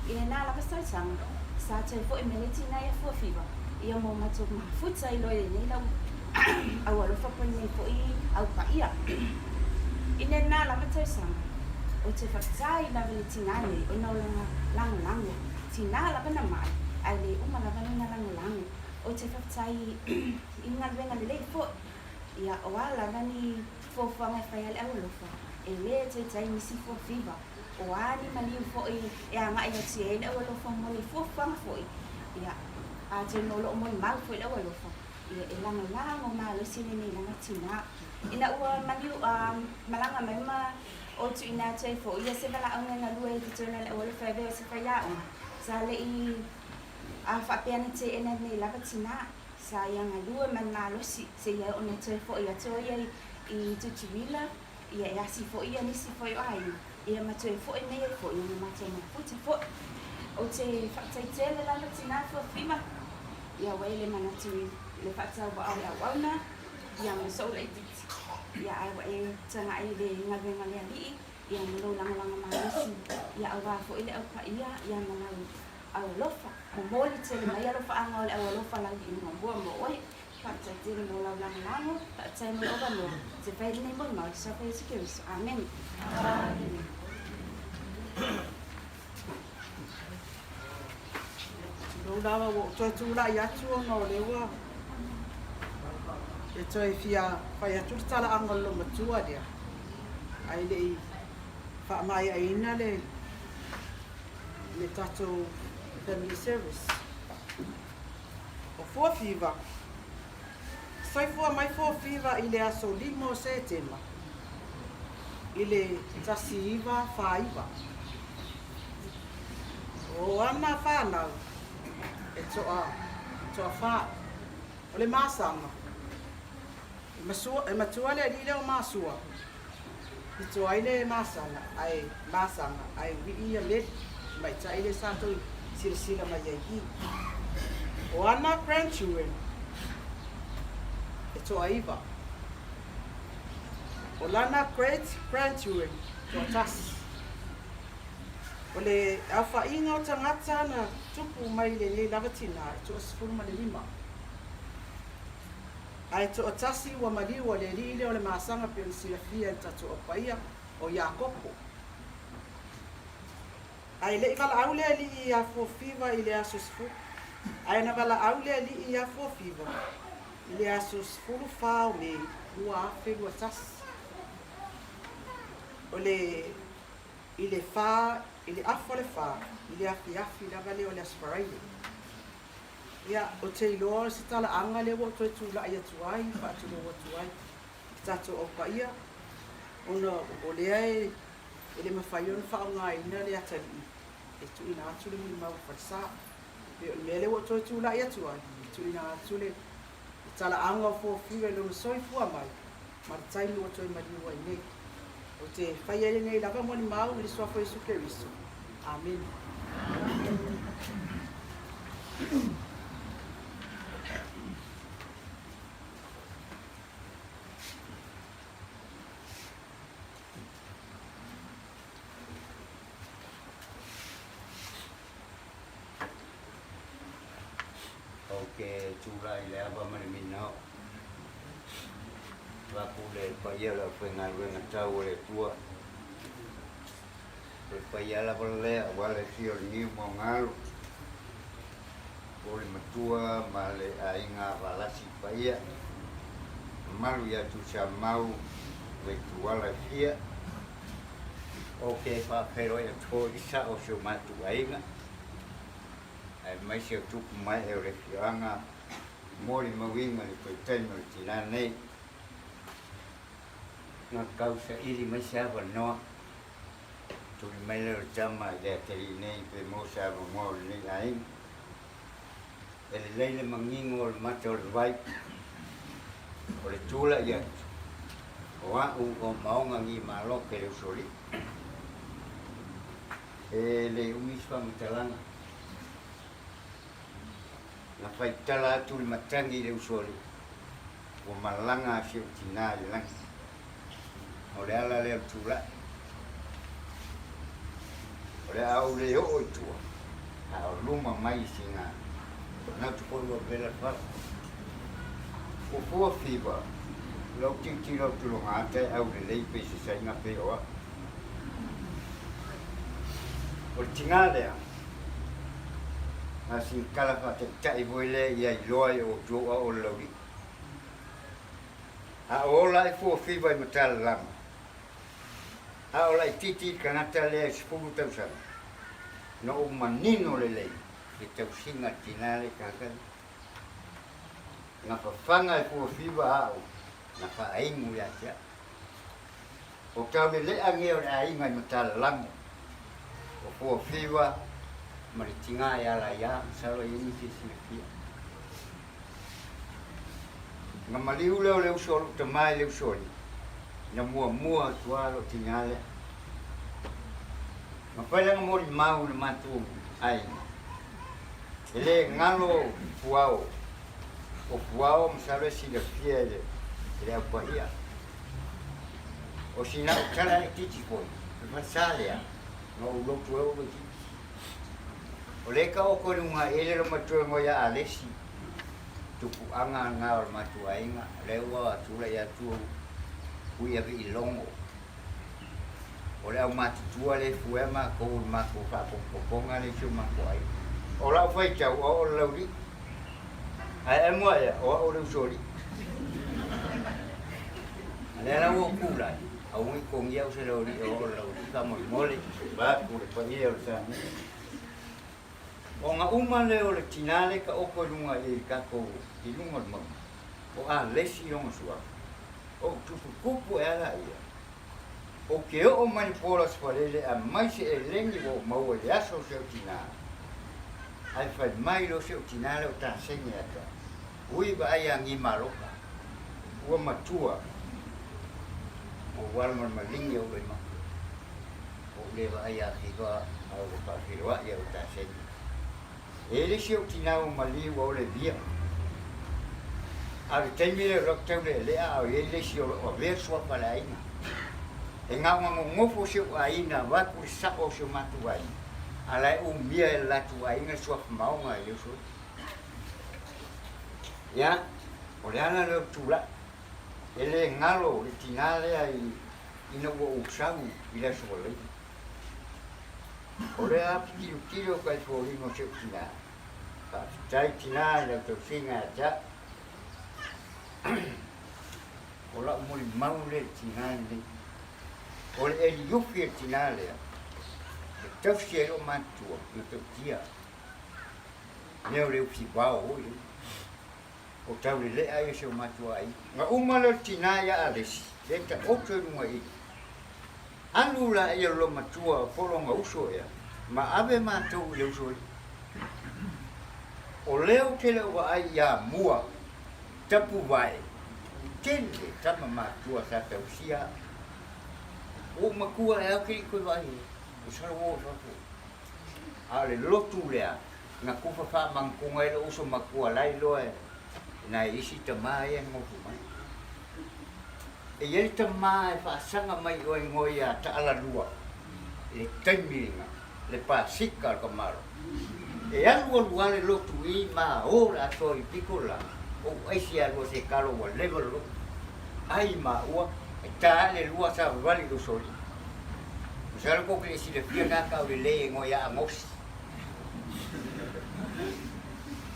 i le na la pasang sa te fo i meletina ya fo fiva ia mo matuk mafuta i loe nei lau awalo fa poni fo i au pa ia ine na la matesanga o te fatai na vele tinane o no lango tina la bana mai ai le uma la bana lango o te fatai inga venga le fo ia o ala vani fo fanga fa ia awalo fa e le te tai misi fo fiva o ani mali fo i e anga ia tie le awalo fa mo le fo fanga fo ia te no lo mo mau foi la walo fa e langa mo ma lo sine ni langa tina ina ua mani malanga mai ma o tu ina te fo ia se bala anga na lue te tona le walo fa ve se fa ya o sa le i a fa piani te ena ni langa tina sa ia nga lue man ma lo si se ia o ne te fo ia te o ia i tu chivila ia ia si fo ia ni si fo ia ai ia ma te fo ia nei fo ia ma te ma fo te fo o te whakataitele langa tina fo whima. Ia waile mana tu le whakatau wa au wauna. Ia mo sau lai titi. Ia ai wa e tanga ai le ngare alii. Ia mo langa marisi. Ia au wafo ile au pa ia. Ia malau au lofa. Mo moli tele mai alofa anga ole au lofa langi ina mbua mo oi. Whakataitele mo lau lango. Whakatai mo oba mo. Te whaile nei mo mau. Sa whaile sikiriso. Amen. Amen. Nau lawa wo toi tūla i atu o no lewa. E toi fia whai atu tala angalo matua dia. Ai le i wha mai aina le tato family service. O fua fiva. Sai fua mai fua fiva i le aso limo se tema. I le tasi iwa wha iwa. O ana whanau. E toa wha. O le masanga. E matua le li leo masua. I toa ile masanga. Ai wi ia le. Mai ta ile sato sila mai ai. O ana grandchildren. E toa iwa. O lana great grandchildren. Toa tasi. O le awha inga o tangata na tupu mai le lavatina e toa sifuru ma le lima. Ai toa tasi wa maliwa le li o le masanga pe o le silafia e tatu o paia o Iakopo. Ai le iwala au le li i a fofiva i le aso sifuru. Ai na wala au le li i a fofiva i le aso sifuru whao me ua afe lua tasi. O le i le wha ili afo le wha, ili afi la vale o le asparaile. Ia, o te iloa se tala anga le wo toi tula ia tuai, wha atu lo tuai. Tato o pa ia, ona o lea e le mawhaion wha o ngā ina le atari. E tu ina atu le mi mau whaisa. E o mele wo toi tula ia tuai, tu ina atu le tala anga o fo fiwe lo soi fua mai. Ma taimi wo toi maliwa i nei. O te whaiere nei lava moni mau i suafo Isu Keriso. Amen. Okay, tula i le aba mani minao. Wapu le paiala whenga ruenga tau le tua. Le paiala wale wale fio ni mo ngaru. O le matua ma le ainga walasi paia. Malu ya tu sa mau le tuala fia. Okay, pa pero e to isa o so matu ainga. Ai mai se tupu mai e o le fianga. Mori mawinga le koiteno le tina nei. Nga kausa iri mai sawa noa. Tuli mai leo tama le teri nei pe mo sawa mo le ai. Ele leile mangingo o le mata o le vai. O le tula ia. O a o maonga ngi malo ke le usoli. E le umiswa matalanga. Nga whaitala atu le matangi le usoli. O malanga si o tina le langi. O le ala leo tula. O le au le o tua. A o luma mai singa. Nau tukoru o bela whara. O fua fiba. Lau titi lau tulunga ate au le leipe se sainga pe oa. O le tinga lea. A sin kalafa te tai voile ia i loa o tua o lauri. A ola e fua fiba i matala lama. A ola i titi kanata lea sipuru tausana. No o manino le lei. ke tau singa tinale kakan. Nga whawhanga e kua whiwa au, nga whaingu ya tia. O tau me lea ngeo le ainga i matala lango. O kua whiwa, maritinga e ala ia, salo i ni te sinapia. Nga maliu leo leo solo, tamai leo soli. Nga mua tualo tingale. Nga whailanga mori mau na matu ainga. Ele ngalo puao. O puao msalo sila pia ele apa ia. O sina utala e titi poi. Masalea. Nga ulo puao beki. O leka o kore unga ele lo matua ngoya alesi. Tupu anga nga o matua inga. Lewa atula ya tua kuia ki ilongo. O lea matutua le fuema kou mako kapoponga le siu mako ai. O lau fai tau o lauri. Ai e mua ea, o leu sori. Lea lau o kulai. Au ngi kongi au se lauri o lauri. Ka moi mole. Ba kure pa ia o sa. O nga uma leo le tinale ka oko lunga e kako i lunga le mau. O a lesi longa sua. O tupu kupu e ala ia. O ke o manipola sparele a mai se e lengi o mau e aso se o tinale. Ai fai mai lo se o tinale o ta sengi ata. Ui ba ai angi maroka. Ua matua. O walma malingi o lema. O leva ai a hiva au o pahiroa ia o ta sengi. Ele se o tinale mali o le via. Ai temile roktau le lea au ele se o verso para aina. E ngā ngofo se o aina waku sa o se matu ai. Alai o mia e latu ai nga sua maunga e uso. Ya, o le ana leo tula. Ele ngalo le tinale ai ina o usau i la so le. O le ap tiro kai fo lino se tinale. Ka tai tinale to singa ja. O la mo maule tinale. O le e yufi e tinale. Tausi e o matua, na tau tia. Neo leo si wao oi. O tau le lea e se o matua ai. Nga umalo tinaya alesi. Leta oto runga i. Anu la e lo matua polonga uso ea. Ma ave matou leo soi. O leo te leo wa ai ia mua. Tapu vai. Tende tama matua sa tausia. O makua e au kiri koe vai. O sara o sato. A le lotu lea. Nga kufa wha mangkunga e lo uso makua lai loe. Na isi ta mai e ngofu mai. E yeri ta mai wha sanga mai o e ngoi a ta ala lua. Le taimiringa. Le pa sika ka maro. E alu o lua le lotu i ma ora ato i pikola. O eisi alu se kalo wa level lo. Ai ma ua. E ta le lua sa wali lo sori. Sara ko ke si le pia na ka le le ngo ya ngos.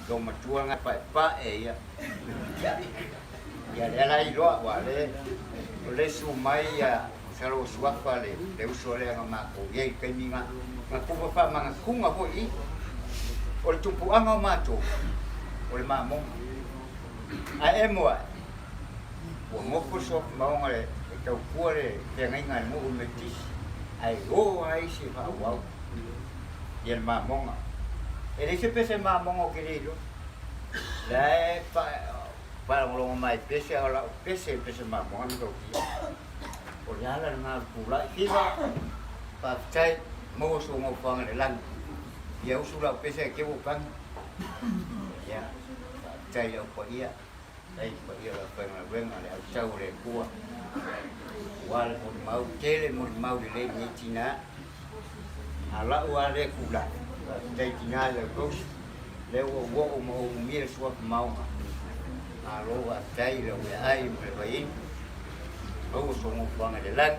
Do matua nga pa e ya. Ya le la i lo wa le su mai ya sara o su fa le uso le nga ma ko ye ke mi nga ko fa ma ku nga ho i. O le tupu anga ma to. O le ma mo. A e mo. O mo ko so ma nga le ka ku le te nga nga mo me tis. Ai o ai se fa wow. Y el mamonga. El ese pese mamonga que le yo. La para lo mai pese ahora pese mamonga do ki. O ya la na pula fiba. Pa chai mo so mo fang le lan. Ya usula pese que bu pan. Ya. Chai lo po ia. Ai po ia la pa na venga le chau le cua. Wal mau tele mau le ni tina ala wale kula dai tina le kos le wo mo mir so mau alo wa dai le ai me vai o so mo fanga de lan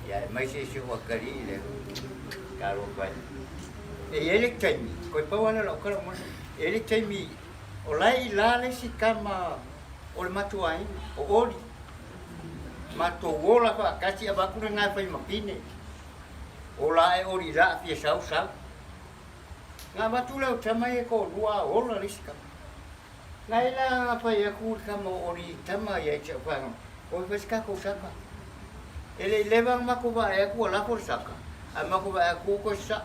ya mai se wa kari le karo vai e ele temi ko pa wala lo kala mo ele temi o lai la le si kama o le matuai o ori mato wola fa kasi abakuna nga fai mapine ola e ori ra fie sau sau Ngā matula o tamai e ko lua ola risika. Ngai la ngā pai a kūri kama ori tamai e tia whanga. O i whaska ko saka. Ele lewang mako wa e kua lapo saka. A mako wa e kua ko sa.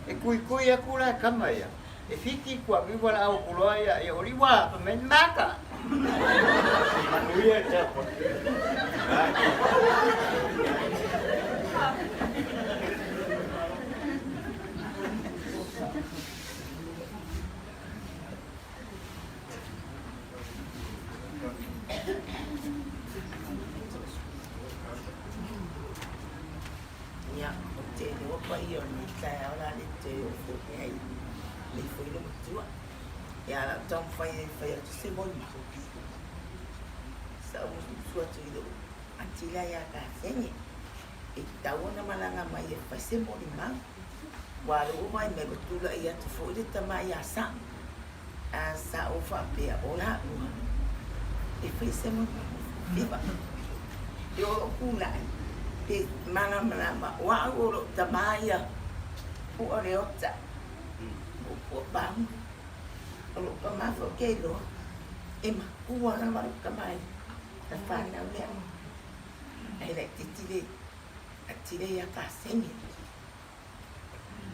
E kui kui a kura kama ia. E fiki kua miwala au kuloa ia e ori wa pa men maka. Manuia tia po. Ya, te no pa io ni kai ora le te o fu ai. Le foi no tua. Ya la tom fai tu se bon. Sa o sua tu ido. Antila ya ka senye. E tauna malanga mai e fa se bon ma. Wa lo mai me tula ia tu fo de tama ya sa. A sa o fa pe ola. E foi se mon. Viva. Yo kulai. Pe mana mana wa oro tamaya u ore ota u bang oro kama fo kelo e ma u ora ma kama ta fa na le ai le titile atile ya ka sengi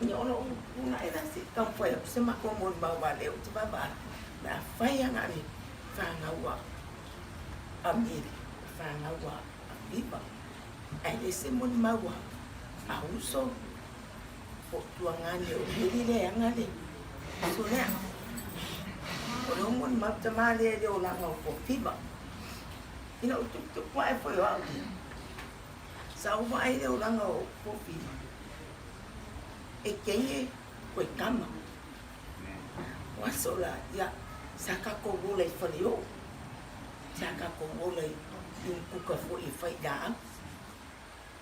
no una era se kan foi se ma ko mo ba ba le u ba ba na fa ya na ni fa na wa amiri fa na wa viva ai le se mon maua a uso o tuangane o hirile angale so ne o mon mata male de o langa o fiba ina o tu pai foi o auti sa o vai de o langa o fiba e kenye ko kama wa sola ya saka ko bole folio saka ko bole yung kuka fo i fai da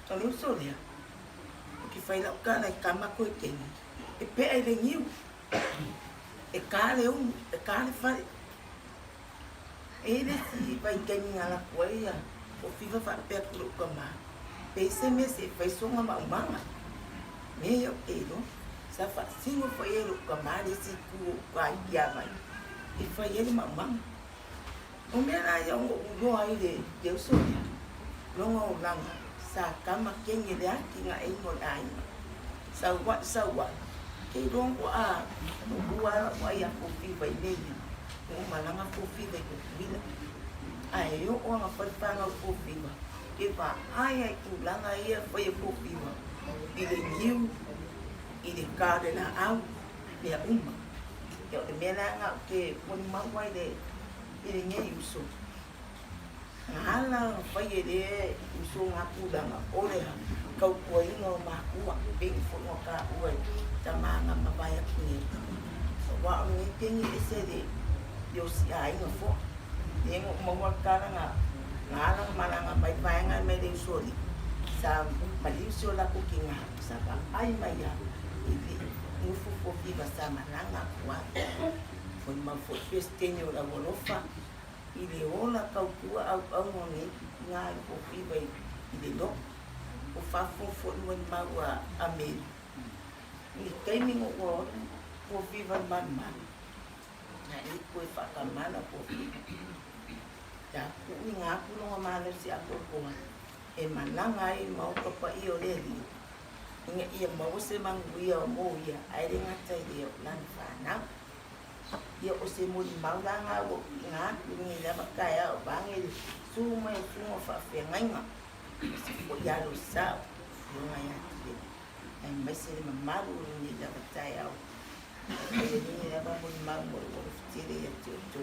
Tolu solia. Que fai la cara e kama ko ken. E pe e le niu. E kale e kale fai. E le si vai ken ngala ko ia. O fiva fa pe ku kama. Pe se me se fai songa ma mama. Me yo e do. Sa fa singo foi ele kama le si ku kwa ia mai. E fai ele ma mama. O me na yo ngo ai le eu solia. Longo langa. Sa kama kenye le aki nga ingo ai sa wa ke dong ko a bua wa ya ko fi vai nei ko malanga ko fi vai ko bila ai yo o nga fa nga ko fi ba ke pa ai ai ku langa ia foi ko fi ba ile niu ile ka de na au le uma yo de mena nga ke mon ma wai de ile nye yuso ngala fai ele uso ngaku danga ole kau ko ingo maku wa bing fo no ka ue tamanga mabaya kuni wa ni tingi ese de yo si ai no fo ni mo mo ka nga ngala malanga bai bai nga me de soli sa mali so la ku kinga sa ba ai mai ya ili ngufu fo fi ba sa malanga kwa fo ma fo pestenyo la wolofa ile ola kau tua au ngoni ngai ko fiba ile do o fa fo no maua ame ni kaimi ngo ko fiba man na i ko fa kamala ko ya ku nga ku no mala si ako ko e mananga i mau ko pa i ole li nge i mau se manguia mo ia ai ringa tai de lan fa na ia o se muli maulanga o nga ni la makaya o bangi suma e suma fa fe nganga o ya lo sa nga ya te ai mai se le mamaru ni la bataya o ni la ba muli mango o fitire ya te to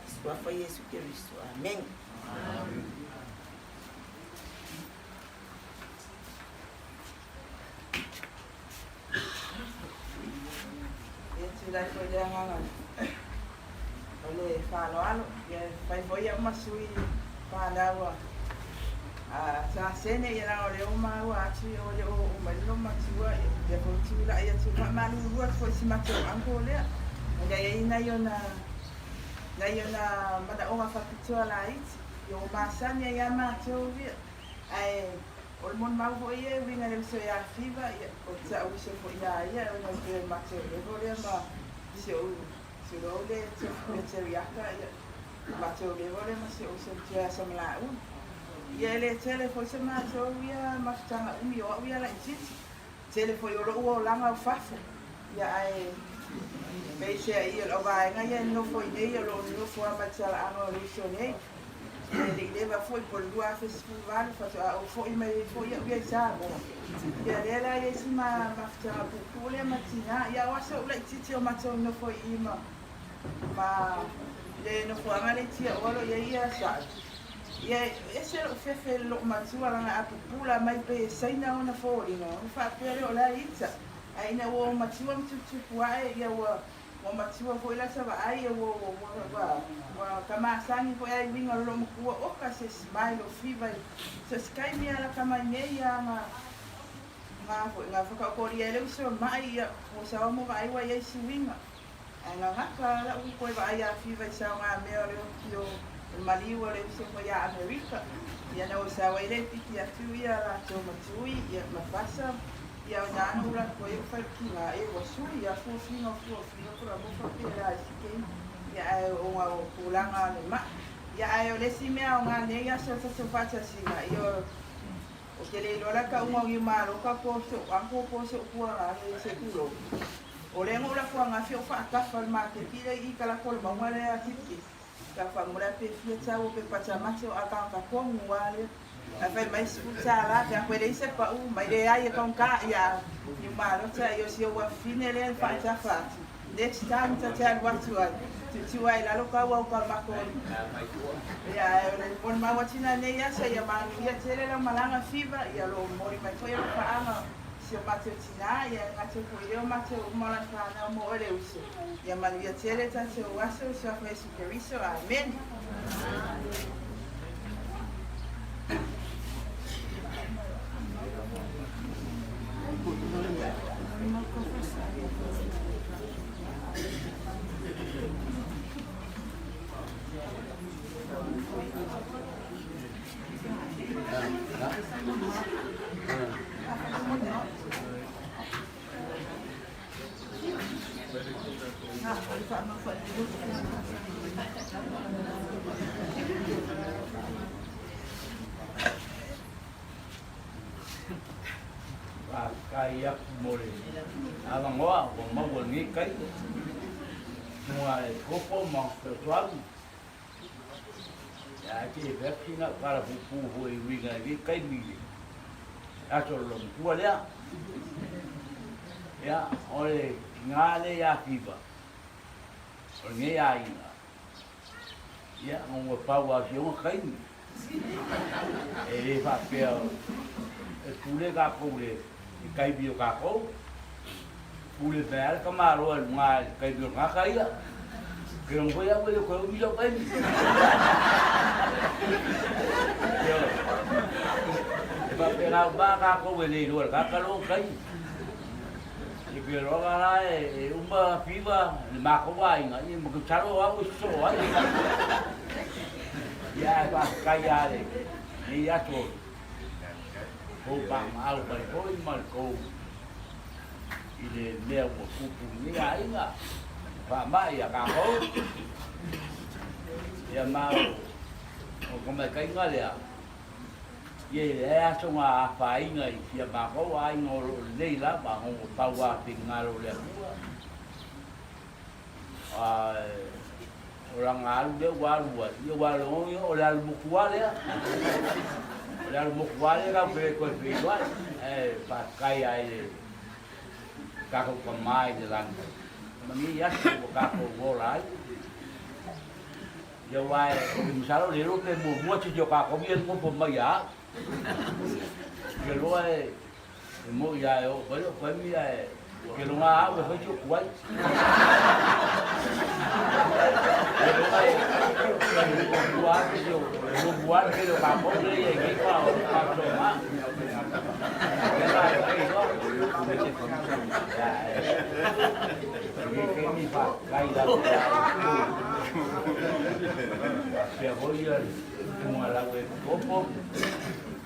sua fa Yesu Kristo amen Dai ko jangan oleh falo alo ya fai foi uma sui falawa sa sene ya ole uma wa chi ole o malo matua ya ko tula ya tu malu ruat foi si matua anko le nga ya ina yona mada o fa pitua light yo masanya ya matua ai O le mon mau fo ia winga le so ia fiva ia o tsa o se fo ia ia o no ke ma se le go le ma se o le se le se ia ka ia ma se o le go le ma se o se tia sa mala u ia le tele fo se ma so ia ma tanga umi o ia la titi tele fo yo lo o langa o fafo ia ai me se ia lo vai nga ia no fo ia lo no fo ma tala ano le so nei le leva foi por lua festival fato a foi mai foi ia sa ia le ia sima mafta pule matina ia wasa ula titi o mato no foi ima ma le no foi ngale tia olo ia sa ia ese lo fefe lo matua nga apula mai pe saina ona foi no fa pere ola itsa aina wo matua mtutu puai ia wo matua foi la sa ai wo wa kama sangi foi ai vinga lo mkua o ka se smile o fiva se sky mi ala kama ngeia nga foka ko ria le so mai ia o sa mo vai wa ia si vinga nga ngaka la u ko va ia fiva sa nga me o kio maliwa le so ko ia America ia na o sa wa ile tiki a tu ia la to matui ia mafasa ia na no la ko ia fa ki la e wa su ia fu fino ko la mo fa pera si ke ia o wa kulanga le ma ia ai o le si me o nga ne ia so fa si na io o ke le lola ka uma i maro ka poso anko poso ku ara le se kulo o le ngola ku nga fio fa ka fa ma ke pile i kala ko ma ngale a tiki ka fa mura pe fie tsa o pe pa tsa ma se o aka ka ko ngwale a fa mai su tsa la ka ko le se pa u mai le ai ka ka ia i maro tsa io si o wa fine le fa tsa fa next time tsa what you are tu ai la loka wa ka ma ko ya le pon ma watina ne ya sa ya ma ya tele la malanga fiva ya lo mori mai ko ya fa ama si o mate tina ya ngate ko yo mate o mala fa na mo ole uso ya ma ya tele ta se o waso so fa su keriso amen Kaya mole ala ngoa ko mo ni kai mua ko po mo tuan ya ki vekina para pu ho i winga ni kai mi aso lo tua ya ole ngale ya fiba o nge ya ina ya mo pa wa si o kai e fa pe e pule ga pule kai bio ka ko pule ver ka maro nga kai bio nga kai ya que non voy a ver ko mi lo kai ba pera ba ka ko we ni lo ka ka lo kai e bio ro ga e uma fiba ma ko wa nga ni mo ka ro wa so wa ya ba kai ya ni ya to ko ba mal ba ko mal ko ile leo mo kupu ni ai nga ba mai ya ka ko ya ma o ko mai kai nga le ye le a so nga fa i nga i ba ko ai ngo le la ba ngo pa wa pi nga lo le orang alu dia walu dia walu o la mo kuale la mo kuale ka pe ko pe wa pa kai ai ka ko mai de lan mami ya ko ka ko golai yo wai misalo le ro ke mo chi yo ka ko bien mo po mai ya que lo ai mo ya yo ko mi ya que lo ma we fai chu kuai buat ke lo kapo le ye ki pa o pa lo ma ke mi pa kai la se voy a como la we popo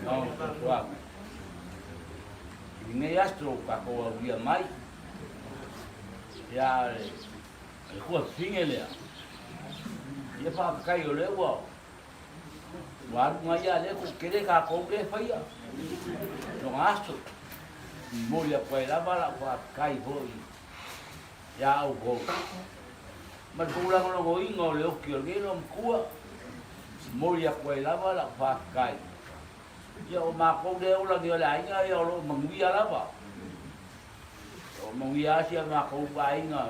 no suave Inge astro kako via mai. Ya ko finge le. Ia pa kai o le wa. Wa ngai ya le ko kere ka ko ke faia. No astro. Molia pa la bala pa kai ho. Ya o go. Ma pula no go ingo le o ki o le no kua. Molia pa la bala pa kai. Ya o ma ko de o la de la inga ya o manguia la ba. O manguia sia ma ko ba inga.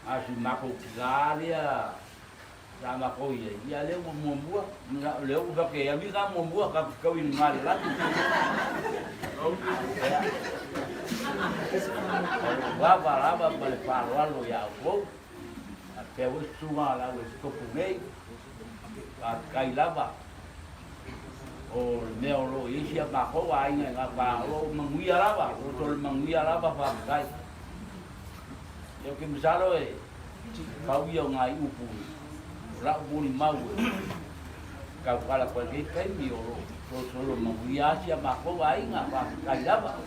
Asi ma ko galia. Sa ma ko ia le mo mo le o ba ke ami ga mo mo ka ka win mal la. Lava pa le palo ya o. Até o suma la o escopumei. A kai lava. O neo lo isia pa ko ai nga pa o manguia lava o tol manguia lava pa kai yo que misalo e pa uia ngai upu la buni mau ka kala ko ke kai mi o to solo manguia sia pa ko ai nga pa kai lava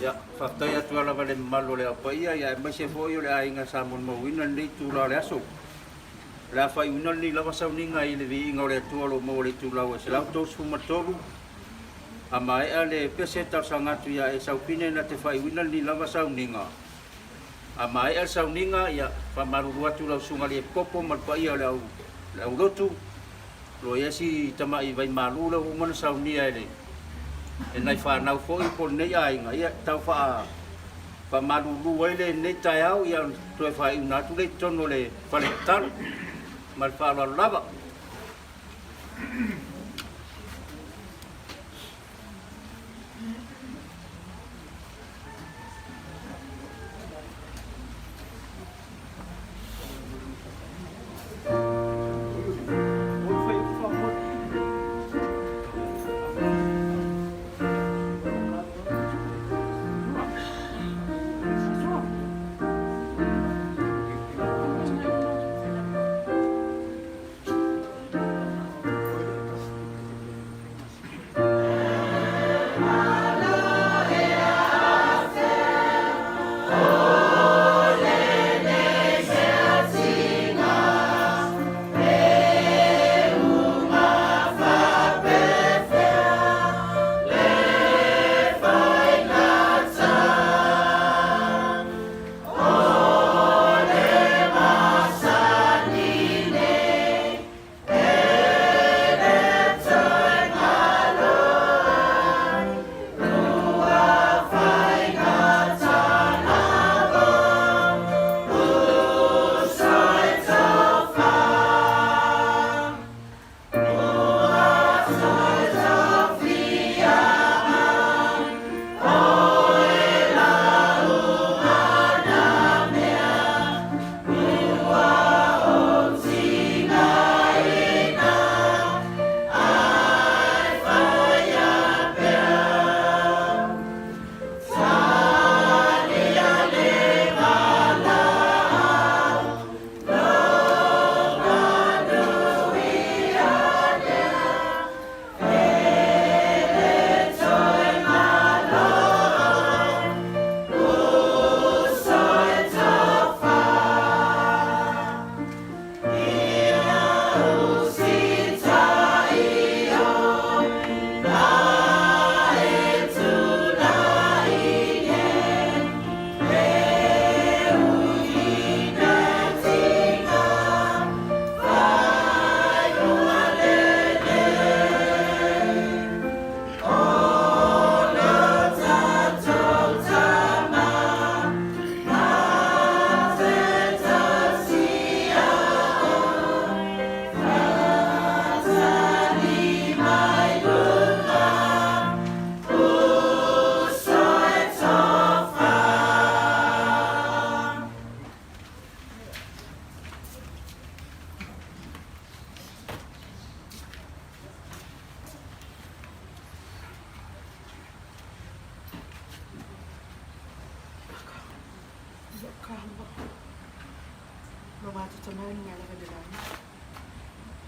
ya fakta ya tu ala vale malo le apa ia ya mai se foi le ai nga sa mon mo wina ni tu la le aso la fai una ni la vasa uninga i le vi ngore tu lo mo le tu la o se la to su matolu ama e ale pese ta sanga tu ya e sa pine na te fai una ni la vasa uninga ama e sa uninga ya fa maru tu la sunga le popo mal pa ia le au rotu lo ya si tama i vai malu la o mon sa unia le e nai fa na fo i po nei ai nga ia tau fa malu lu ele nei tai au ia tu fa una tu le tono le fa le tal mal fa la lava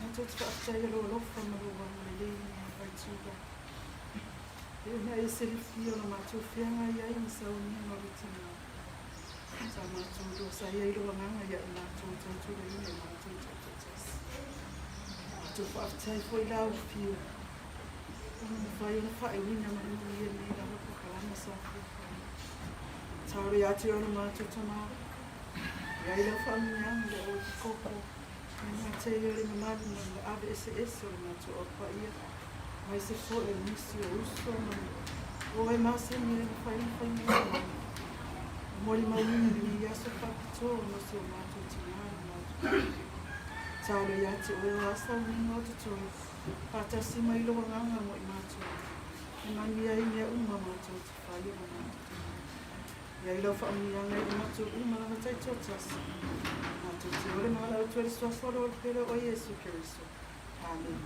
Mātou te whaatai alo alofa marua malelei ni whaituga. E na e se rifi o na mātou whianga iai ni sauni marutina. Sa mātou do sa iai roa nganga ia i mātou tautura i ne mātou tautas. Mātou whaatai fwoi lau whio. Ona whai ona whae wina manu ia nei la wako kalama sa whai. Tāre ati ona mātou tana. Iai lau whaamianga le o i koko. Nā te ere mamari na le ABSS o mātou o paia. Mai se fo e nisi o uso mani. O e mase ni e whai ni. Mori maunina ni iaso whakito o nasi o mātou tingana mātou. Tāre ati o e o asa ni ngātou toi. Pātasi mai loa nganga mo i mātou. E mani ai ni a uma mātou te whai o mātou. Ia i lau whaamianga i mātou uma langa tai totas. Mātou te ore mga lau tuere suaforo o pere o Iesu Keriso. Amen.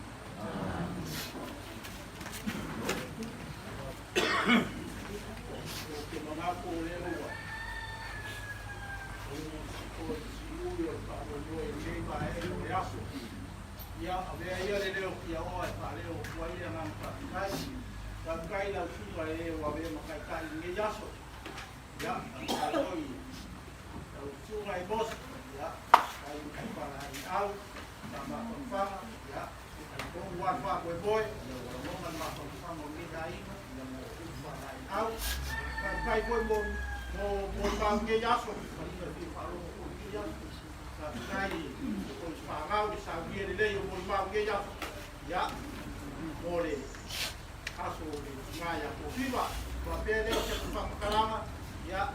Ke mga ko le roa. O si ui o tālo noe le ma e o yaso. Ia a mea ia le leo ki a oa e pa leo kua ia ngam kai. Ka kai lau tuka e o a mea makai kai nge yaso. Ia, a toi. Tau tunga i bos. Ia, kai kai para i au. Ta ma konfanga. Ia, kai kongu wakwa koe boy. Ia, wala mongan ma konfanga o mida ima. Ia, mo konfanga i au. Kai koe mo tau nge yaso. Ia, ki wharo mo nge yaso. Ka kai koe spangau ki sa nge lei o mo mau nge yaso. Ia, mo le aso le ngaya ko fiba. Kua pere o te whakakalama. Ya,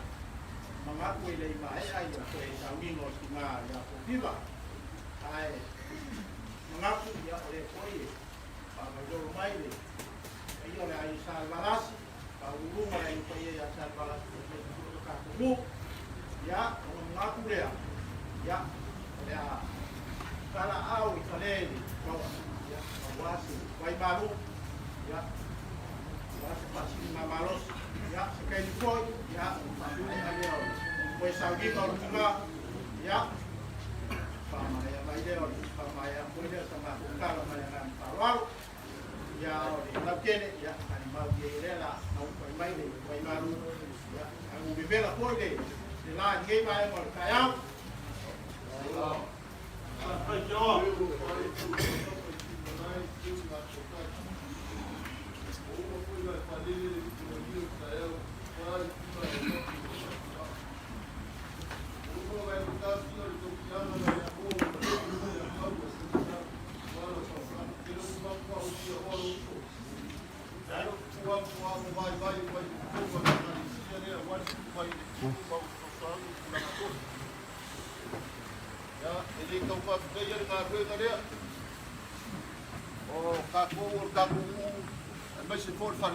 mga koe lei mai ai o koe sa wingo si ngā ya ko viva. Ai, mga koe ya o le koe, pa mai doro mai le. Ai o le ai salvarasi, pa urunga ai koe ya salvarasi, ka kumu. Ya, o mga koe lea. Ya, o le a kala au i kaleli, kawa. Ya, wasi, wai maru. Ya, wasi pasi ngā marosi. Ya, sekai ni koi, ya, ai aleo. Koe saugi ka o tunga, ya. Pamaya mai leo, pamaya koe leo sa ngā kukala mai ngā parwaro. Ya, o le laukene, ya, ani mau ki e lela, au koe mai le, koe maru. Ya, angu bibela koe le, le la ngei mai mo le kai au. Ai joa.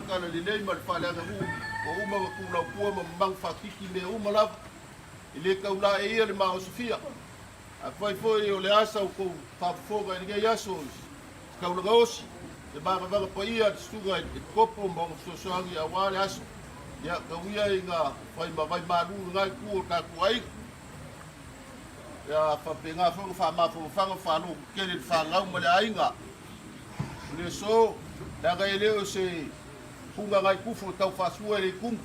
Kana le nei mal fala nga hu o uma ku na ku ma mang fa kiki le uma la ile ka ula e ile ma o Sofia a foi o le asa ko fa foga ni ya so ka ula gosi e ba ba pa ia stuga e kopo mo so angi a wa le aso ya ka uia inga foi ma vai ma lu ngai ku ka ku ai ya fa penga fa ma fa lu ke le fa ngau mo le ainga le so da ga ile o se punga ngai kufu tau fasua le kum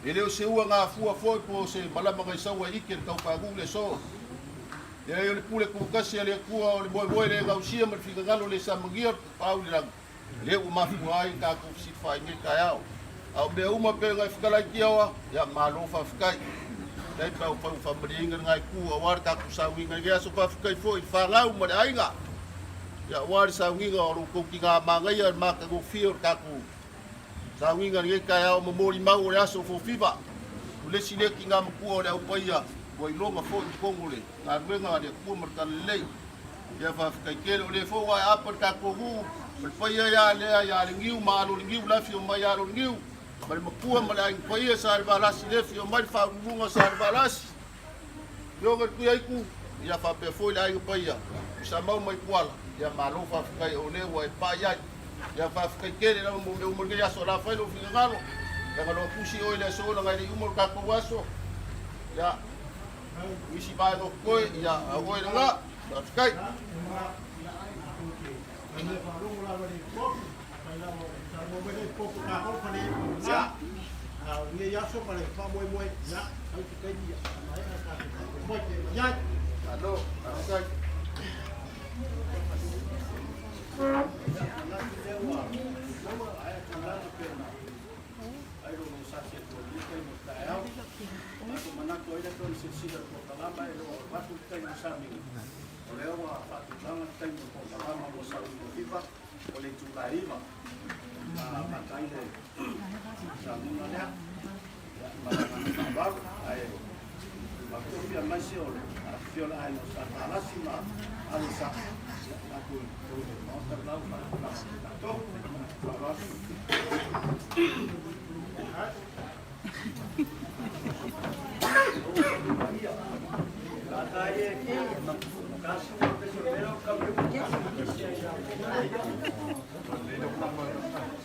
ele o se ua nga fua foi po se malama ngai saua ike tau pagu le so e le pule ku kasi le ku o le boy le gausia mal figa galo le samangia pau le u ma fu ai ka ku si fa ngi ka yao au be uma pe ngai fikala kiawa ya malo fa fikai dai pa fa mringa ngai ku o war ka ku sa winga ya so fa fikai foi fa lau ma ainga ya war sa winga o ku ki ga mangai ma ka go fio ka ku sa winga nge ka ya mo mori mau o aso fo fiva o le sile ki ngam ku o le o paia o i longa fo i kongole na wenga de ku marta le ya fa ka kele o le fo wa apa ka ko hu o paia ya le ngiu ma lo ngiu la fio ma ya lo ngiu ma le ku ma la paia sa ba la sile fio ma fa lunga sa ba la yo ga ku ai ku ya fa pe fo la i paia sa mau mai kuala ya ma lo fa ka o le wa pa ya ya fa kele na mo ya so la fa lo fi ngalo ya ngalo pusi o le so la ngai umor ka ko waso ya wisi ba no ko ya o nga fa kai Thank you.